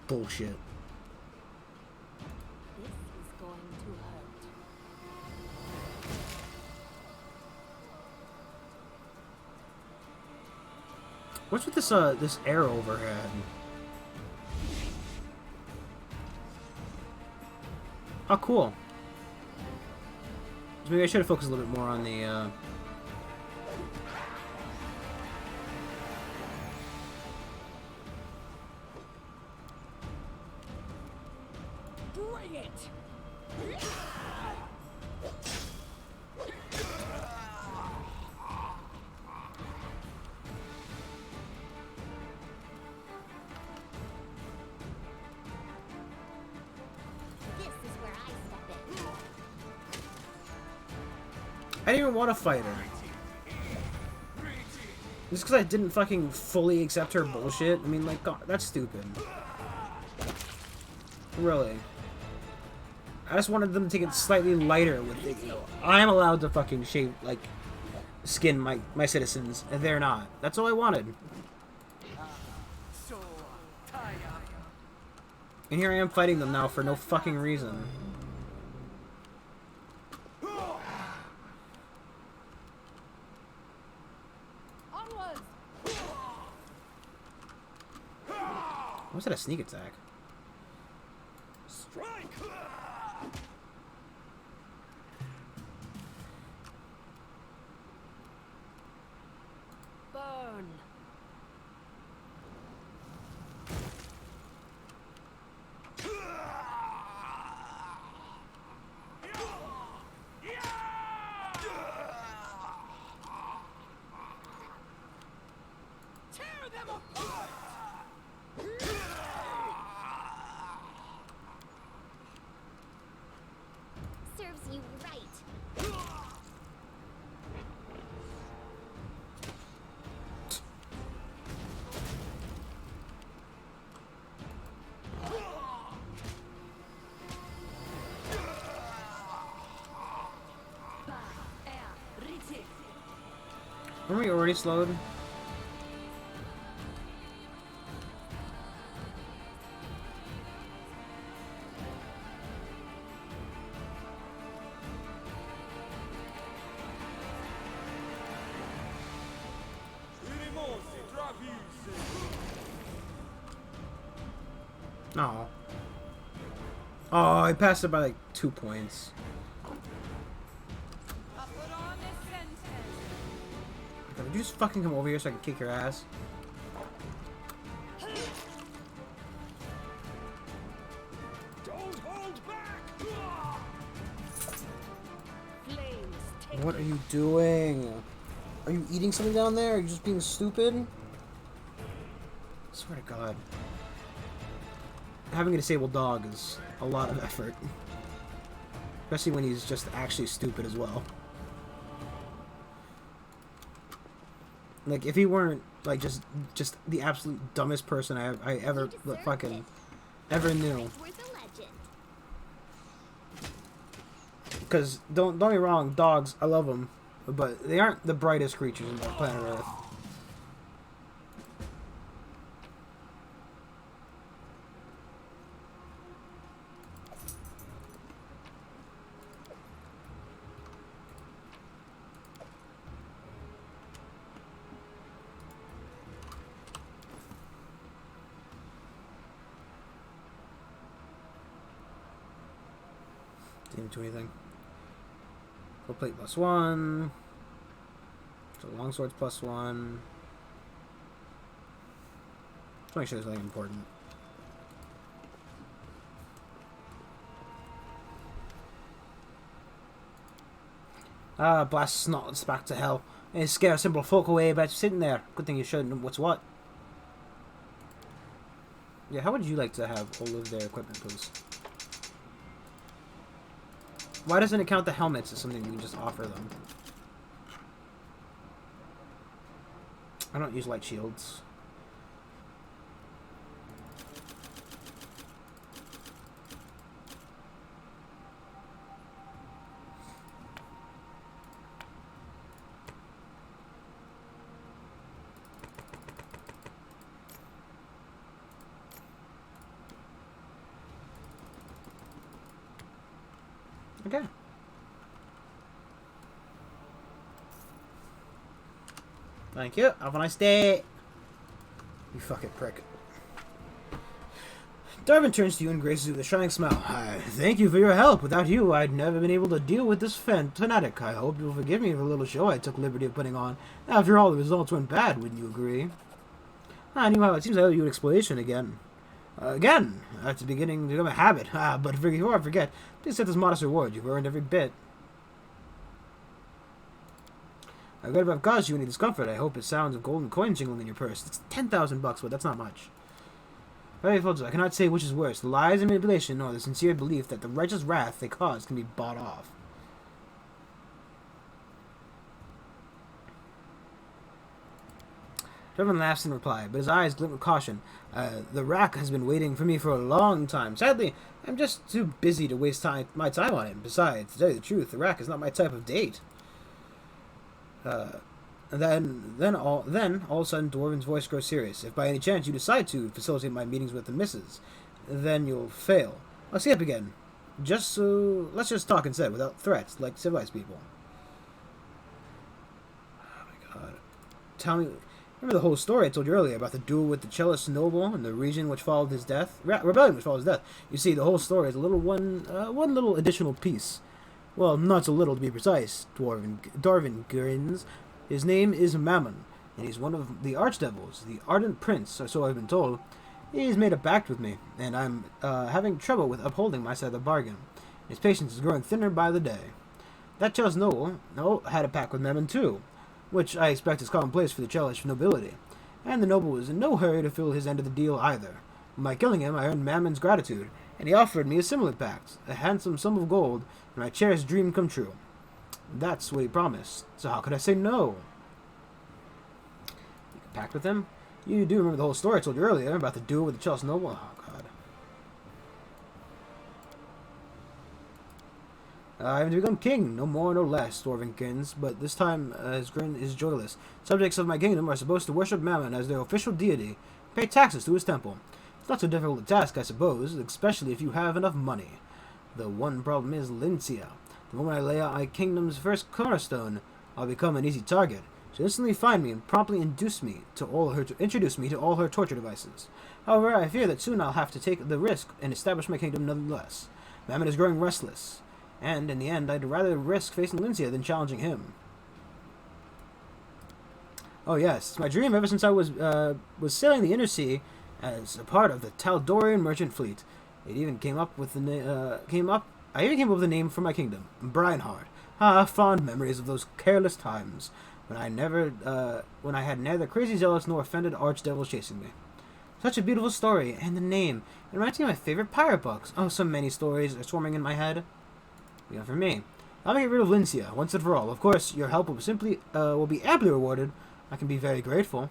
S1: bullshit.
S7: This is going to hurt.
S1: What's with this this arrow overhead? Oh, cool. So maybe I should have focused a little bit more on the
S6: Bring it!
S2: This is where I step in.
S1: I didn't even want to fight her. Just because I didn't fucking fully accept her bullshit. I mean, like, God, that's stupid. Really. I just wanted them to take it slightly lighter with it, you know. I'm allowed to fucking shave, like, skin my citizens, and they're not. That's all I wanted. And here I am fighting them now for no fucking reason.
S3: Onwards!
S1: Was that a sneak attack?
S5: Strike!
S3: Burn! Tear them apart!
S2: Serves you right.
S1: Weren't we already slowed? No. Oh, I passed it by like 2 points. Would you just fucking come over here so I can kick your ass?
S5: Don't hold back!
S3: Flames take
S1: What are you doing? Are you eating something down there? Are you just being stupid? I swear to God. Having a disabled dog is a lot of effort. Especially when he's just actually stupid as well. Like, if he weren't, like, just the absolute dumbest person I ever
S2: deserve
S1: fucking
S2: it.
S1: ever knew.
S2: It's worth a legend.
S1: Because, don't get me wrong, dogs, I love them. But they aren't the brightest creatures on planet Earth. Didn't do anything. Full plate +1. So longswords +1. Just make sure there's nothing important. Ah, blast snots back to hell. And scare simple folk away by sitting there. Good thing you showed them what's what. Yeah, how would you like to have all of their equipment, please? Why doesn't it count the helmets as something we can just offer them? I don't use light shields. Thank you. Have a nice day. You fucking prick. Darwin turns to you and graces you with a shining smile. Thank you for your help. Without you, I'd never been able to deal with this fanatic. I hope you'll forgive me for the little show I took liberty of putting on. After all, the results went bad, wouldn't you agree? Anyhow, it seems I owe you an explanation again. Again? It's beginning to become a habit. But before I forget, please set this modest reward. You've earned every bit. I bet if I've caused you any discomfort, I hope it sounds of golden coin jingling in your purse. It's 10,000 bucks, but that's not much. Very folks, I cannot say which is worse, the lies and manipulation, or the sincere belief that the righteous wrath they cause can be bought off. Devin laughs in reply, but his eyes glint with caution. The rack has been waiting for me for a long time. Sadly, I'm just too busy to waste my time on him. Besides, to tell you the truth, the rack is not my type of date. Then all of a sudden, Dwarven's voice grows serious. If by any chance you decide to facilitate my meetings with the missus, then you'll fail. I'll see up again. Let's just talk instead, without threats, like civilized people. Oh my god. Tell me, remember the whole story I told you earlier about the duel with the cellist noble and the region which followed his death? Rebellion which followed his death. You see, the whole story is one little additional piece. Well, not so little to be precise, Darwin grins. His name is Mammon, and he's one of the archdevils, the Ardent Prince, or so I've been told. He's made a pact with me, and I'm having trouble with upholding my side of the bargain. His patience is growing thinner by the day. That cellist noble had a pact with Mammon too, which I expect is commonplace for the cellist nobility, and the noble was in no hurry to fill his end of the deal either. By killing him, I earned Mammon's gratitude, and he offered me a similar pact, a handsome sum of gold, and my cherished dream come true. That's what he promised, so how could I say no? You can pact with him? You do remember the whole story I told you earlier about the duel with the cellist noble? Oh, God. I have to become king, no more, no less, Dwarven grins, but this time his grin is joyless. Subjects of my kingdom are supposed to worship Mammon as their official deity, pay taxes to his temple. It's not so difficult a task, I suppose, especially if you have enough money. The one problem is Lincia. The moment I lay out my kingdom's first cornerstone, I'll become an easy target. She'll instantly find me and promptly introduce me to all her torture devices. However, I fear that soon I'll have to take the risk and establish my kingdom nonetheless. Mammon is growing restless, and in the end, I'd rather risk facing Lincia than challenging him. Oh yes, it's my dream ever since I was sailing the inner sea as a part of the Taldorian merchant fleet. It even came up with the I even came up with a name for my kingdom, Brineheart. Fond memories of those careless times when I had neither crazy zealots nor offended archdevils chasing me. Such a beautiful story, and the name. It reminds me of my favorite pirate books. Oh, so many stories are swarming in my head. Yeah, for me. I'll get rid of Lincia once and for all. Of course, your help will be amply rewarded. I can be very grateful.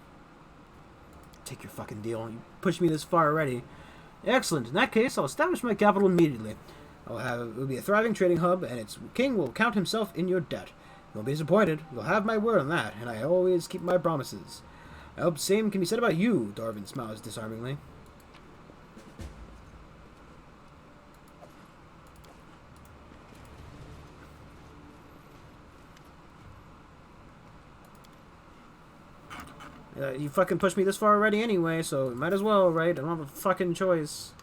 S1: Take your fucking deal. You pushed me this far already. Excellent. In that case, I'll establish my capital immediately. It will be a thriving trading hub, and its king will count himself in your debt. You'll be disappointed. You'll have my word on that, and I always keep my promises. I hope the same can be said about you, Darwin smiles disarmingly. You fucking pushed me this far already anyway, so might as well, right? I don't have a fucking choice.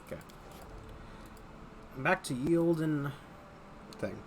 S1: Okay. Back to yield and thing.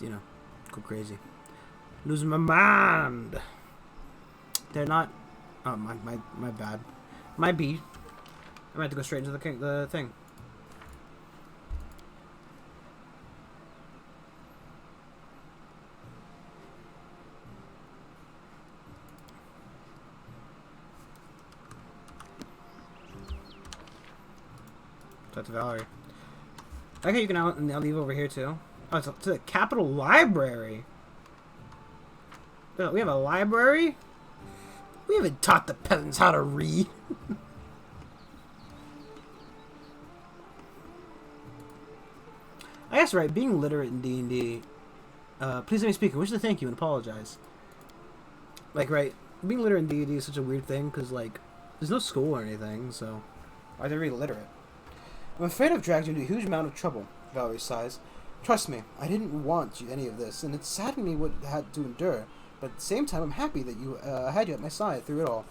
S1: you know, go crazy. Losing my mind. They're not. Oh, my bad. My B. I might have to go straight into the thing. That's Valerie. Okay, you can now leave over here too. Oh, it's to the Capitol Library. We have a library? We haven't taught the peasants how to read. I guess, right, being literate in D&D... please let me speak. I wish to thank you and apologize. Like, right, being literate in D&D is such a weird thing, because, like, there's no school or anything, so... Why are they really literate? I'm afraid I've dragged you into a huge amount of trouble, Valerie sighs. Trust me, I didn't want any of this, and it saddened me what I had to endure, but at the same time I'm happy that you had you at my side through it all.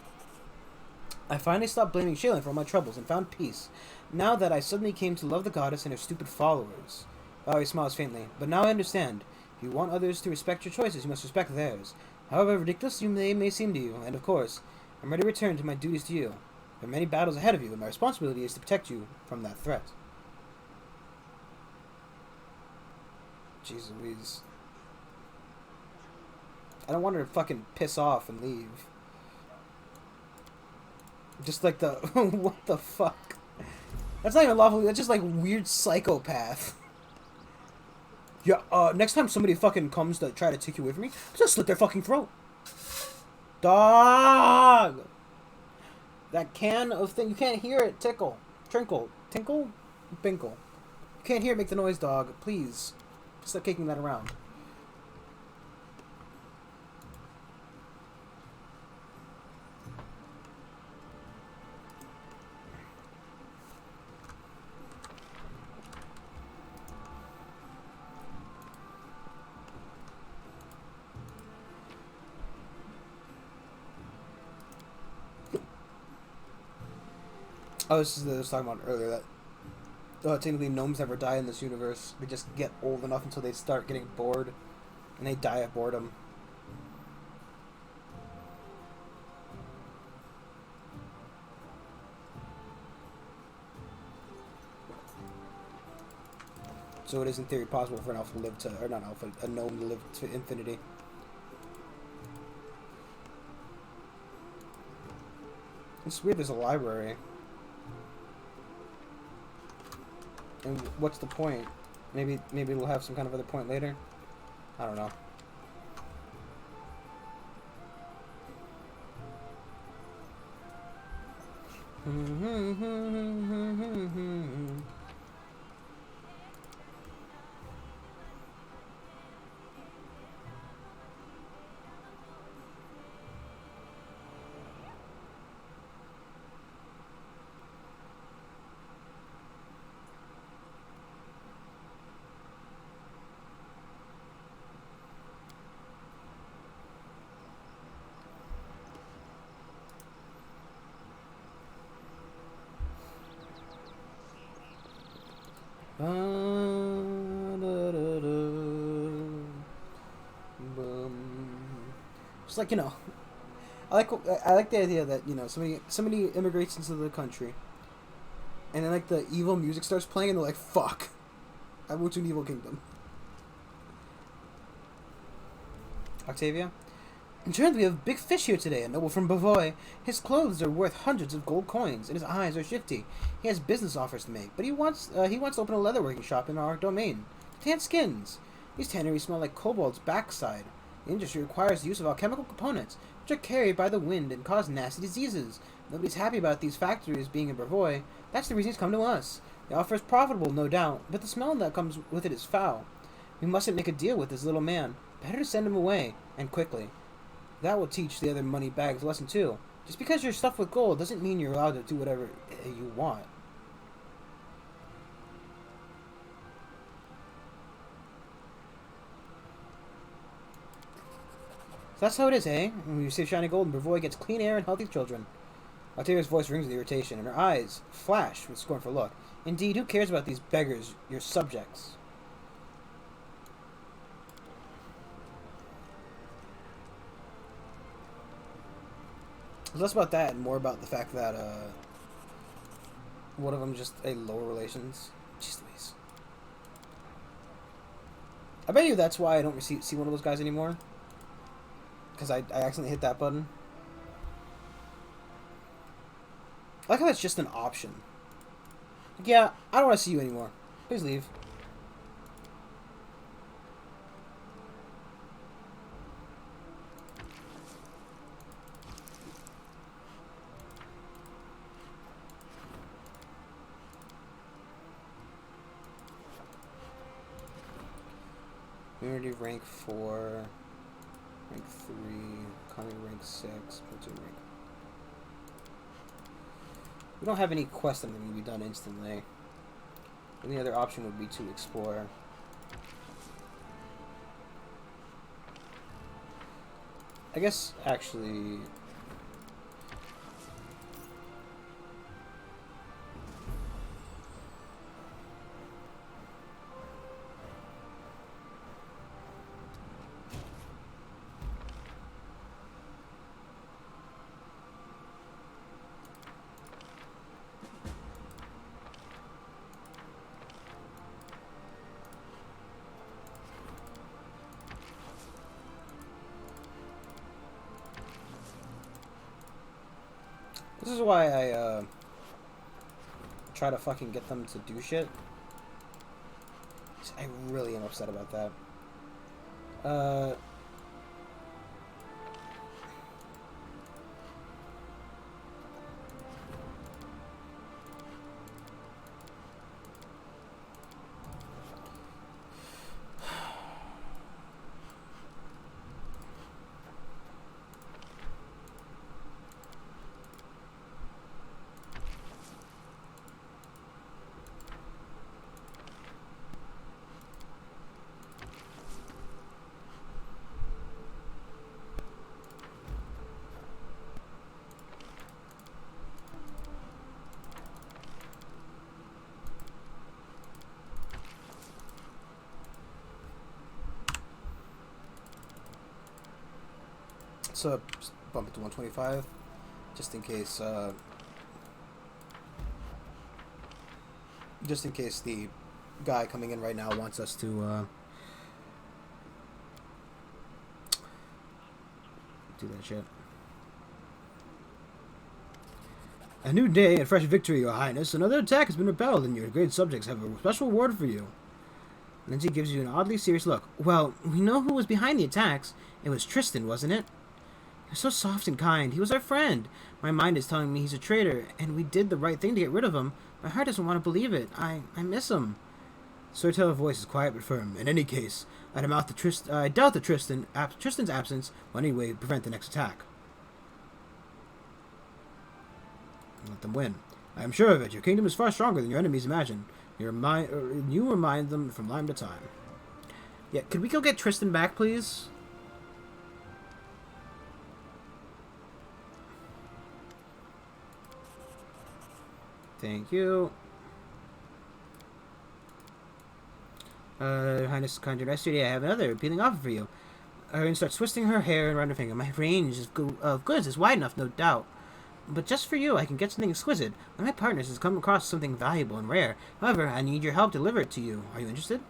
S1: I finally stopped blaming Shaylin for all my troubles and found peace, now that I suddenly came to love the goddess and her stupid followers. Valerie smiles faintly. But now I understand. If you want others to respect your choices, you must respect theirs. However ridiculous they may seem to you, and of course, I'm ready to return to my duties to you. There are many battles ahead of you, and my responsibility is to protect you from that threat. Jeez Louise. I don't want her to fucking piss off and leave. Just like the... what the fuck? That's not even lawful. That's just like weird psychopath. Yeah, next time somebody fucking comes to try to take you away from me, just slit their fucking throat. Dog! That can of thing, you can't hear it tickle. Trinkle. Tinkle? Binkle. You can't hear it make the noise, dog. Please. Stop kicking that around. Oh, this is what I was talking about earlier, that technically gnomes never die in this universe. They just get old enough until they start getting bored, and they die of boredom. So it is in theory possible for an elf to live to, or not elf, a gnome to live to infinity. It's weird there's a library. And what's the point? Maybe it'll have some kind of other point later? I don't know. Just like, you know, I like the idea that, you know, somebody immigrates into the country, and then like the evil music starts playing, and they're like, "Fuck, I moved to an evil kingdom." Octavia, in turn, we have a big fish here today, a noble from Bavoy. His clothes are worth hundreds of gold coins, and his eyes are shifty. He has business offers to make, but he wants to open a leatherworking shop in our domain. Tan skins. These tanneries smell like kobold's backside. The industry requires the use of alchemical components, which are carried by the wind and cause nasty diseases. Nobody's happy about these factories being in Bavoy. That's the reason he's come to us. The offer is profitable, no doubt, but the smell that comes with it is foul. We mustn't make a deal with this little man. Better to send him away, and quickly. That will teach the other money bags a lesson too. Just because you're stuffed with gold doesn't mean you're allowed to do whatever you want. So that's how it is, eh? When you save shiny gold, and Bavoy gets clean air and healthy children. Octavia's voice rings with irritation, and her eyes flash with scornful look. Indeed, who cares about these beggars, your subjects? It's less about that and more about the fact that one of them just a lower relations. Jeez Louise. I bet you that's why I don't see one of those guys anymore. Because I accidentally hit that button. I like how that's just an option. Like, yeah, I don't want to see you anymore. Please leave. Community rank 4, rank 3, economy rank 6, military rank. We don't have any quests that can be done instantly. The only other option would be to explore. I guess actually. This is why I try to fucking get them to do shit. I really am upset about that. So bump it to 125, just in case. Just in case the guy coming in right now wants us to do that shit. A new day and fresh victory, Your Highness. Another attack has been repelled, and your great subjects have a special reward for you. Lindsay gives you an oddly serious look. Well, we know who was behind the attacks. It was Tristan, wasn't it? He was so soft and kind. He was our friend. My mind is telling me he's a traitor, and we did the right thing to get rid of him. My heart doesn't want to believe it. I miss him. Storyteller's voice is quiet but firm. In any case, I doubt that Tristan's absence will in any way prevent the next attack. Let them win. I am sure of it. Your kingdom is far stronger than your enemies imagine. You remind them from time to time. Yeah, could we go get Tristan back, please? Thank you. Highness conjured yesterday. I have another appealing offer for you. Irene starts twisting her hair and around her finger. My range of goods is wide enough, no doubt. But just for you, I can get something exquisite. One of my partners has come across something valuable and rare. However, I need your help to deliver it to you. Are you interested?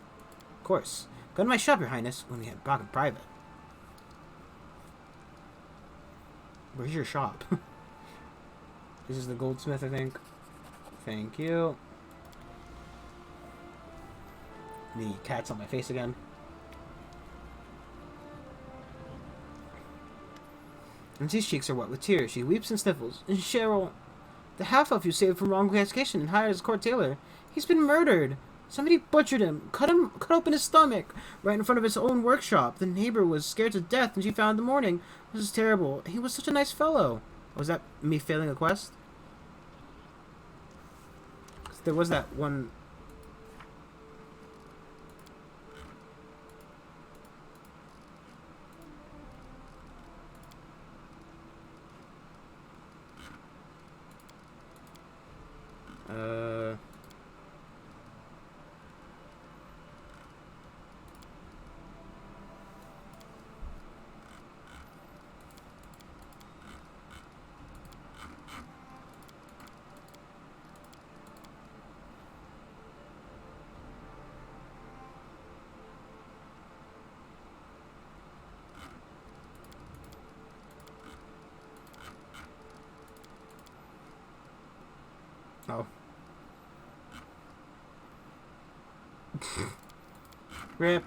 S1: Of course. Go to my shop, Your Highness, when we have talk in private. Where's your shop? This is the goldsmith, I think. Thank you. The cat's on my face again. Lindsay's cheeks are wet with tears. She weeps and sniffles. And Cheryl, the half-elf you saved from wrongful execution and hired as court tailor, he's been murdered. Somebody butchered him, cut open his stomach, right in front of his own workshop. The neighbor was scared to death when she found in the morning. This is terrible. He was such a nice fellow. Was that me failing a quest? There was that one. Oh. Rip.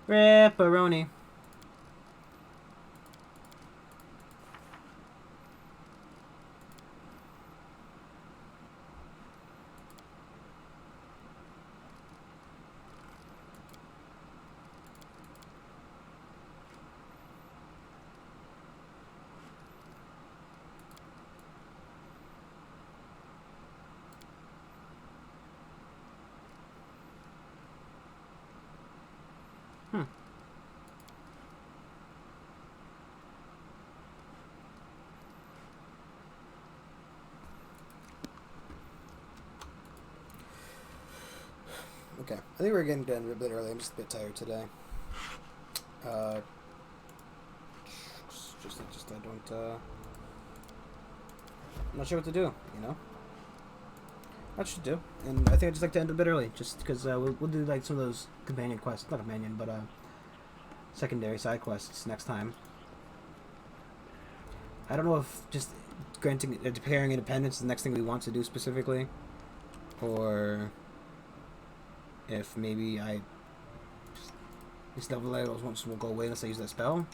S1: Ripperoni. Okay, I think we're getting done a bit early. I'm just a bit tired today. Just I don't. I'm not sure what to do. You know. What should do, and I think I'd just like to end a bit early, just because we'll do like some of those companion quests, not companion, but secondary side quests next time. I don't know if just granting declaring independence is the next thing we want to do specifically, or if maybe this level levels once will go away unless I use that spell,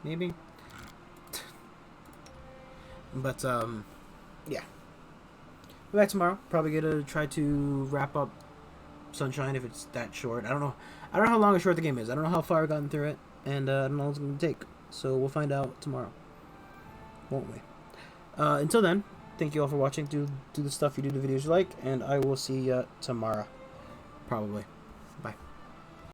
S1: maybe. But yeah. We'll be back tomorrow. Probably gonna try to wrap up Sunshine if it's that short. I don't know how long or short the game is. I don't know how far I've gotten through it, and I don't know what it's gonna take. So we'll find out tomorrow, won't we? Until then, thank you all for watching. Do the stuff you do, the videos you like, and I will see you tomorrow, probably. Bye.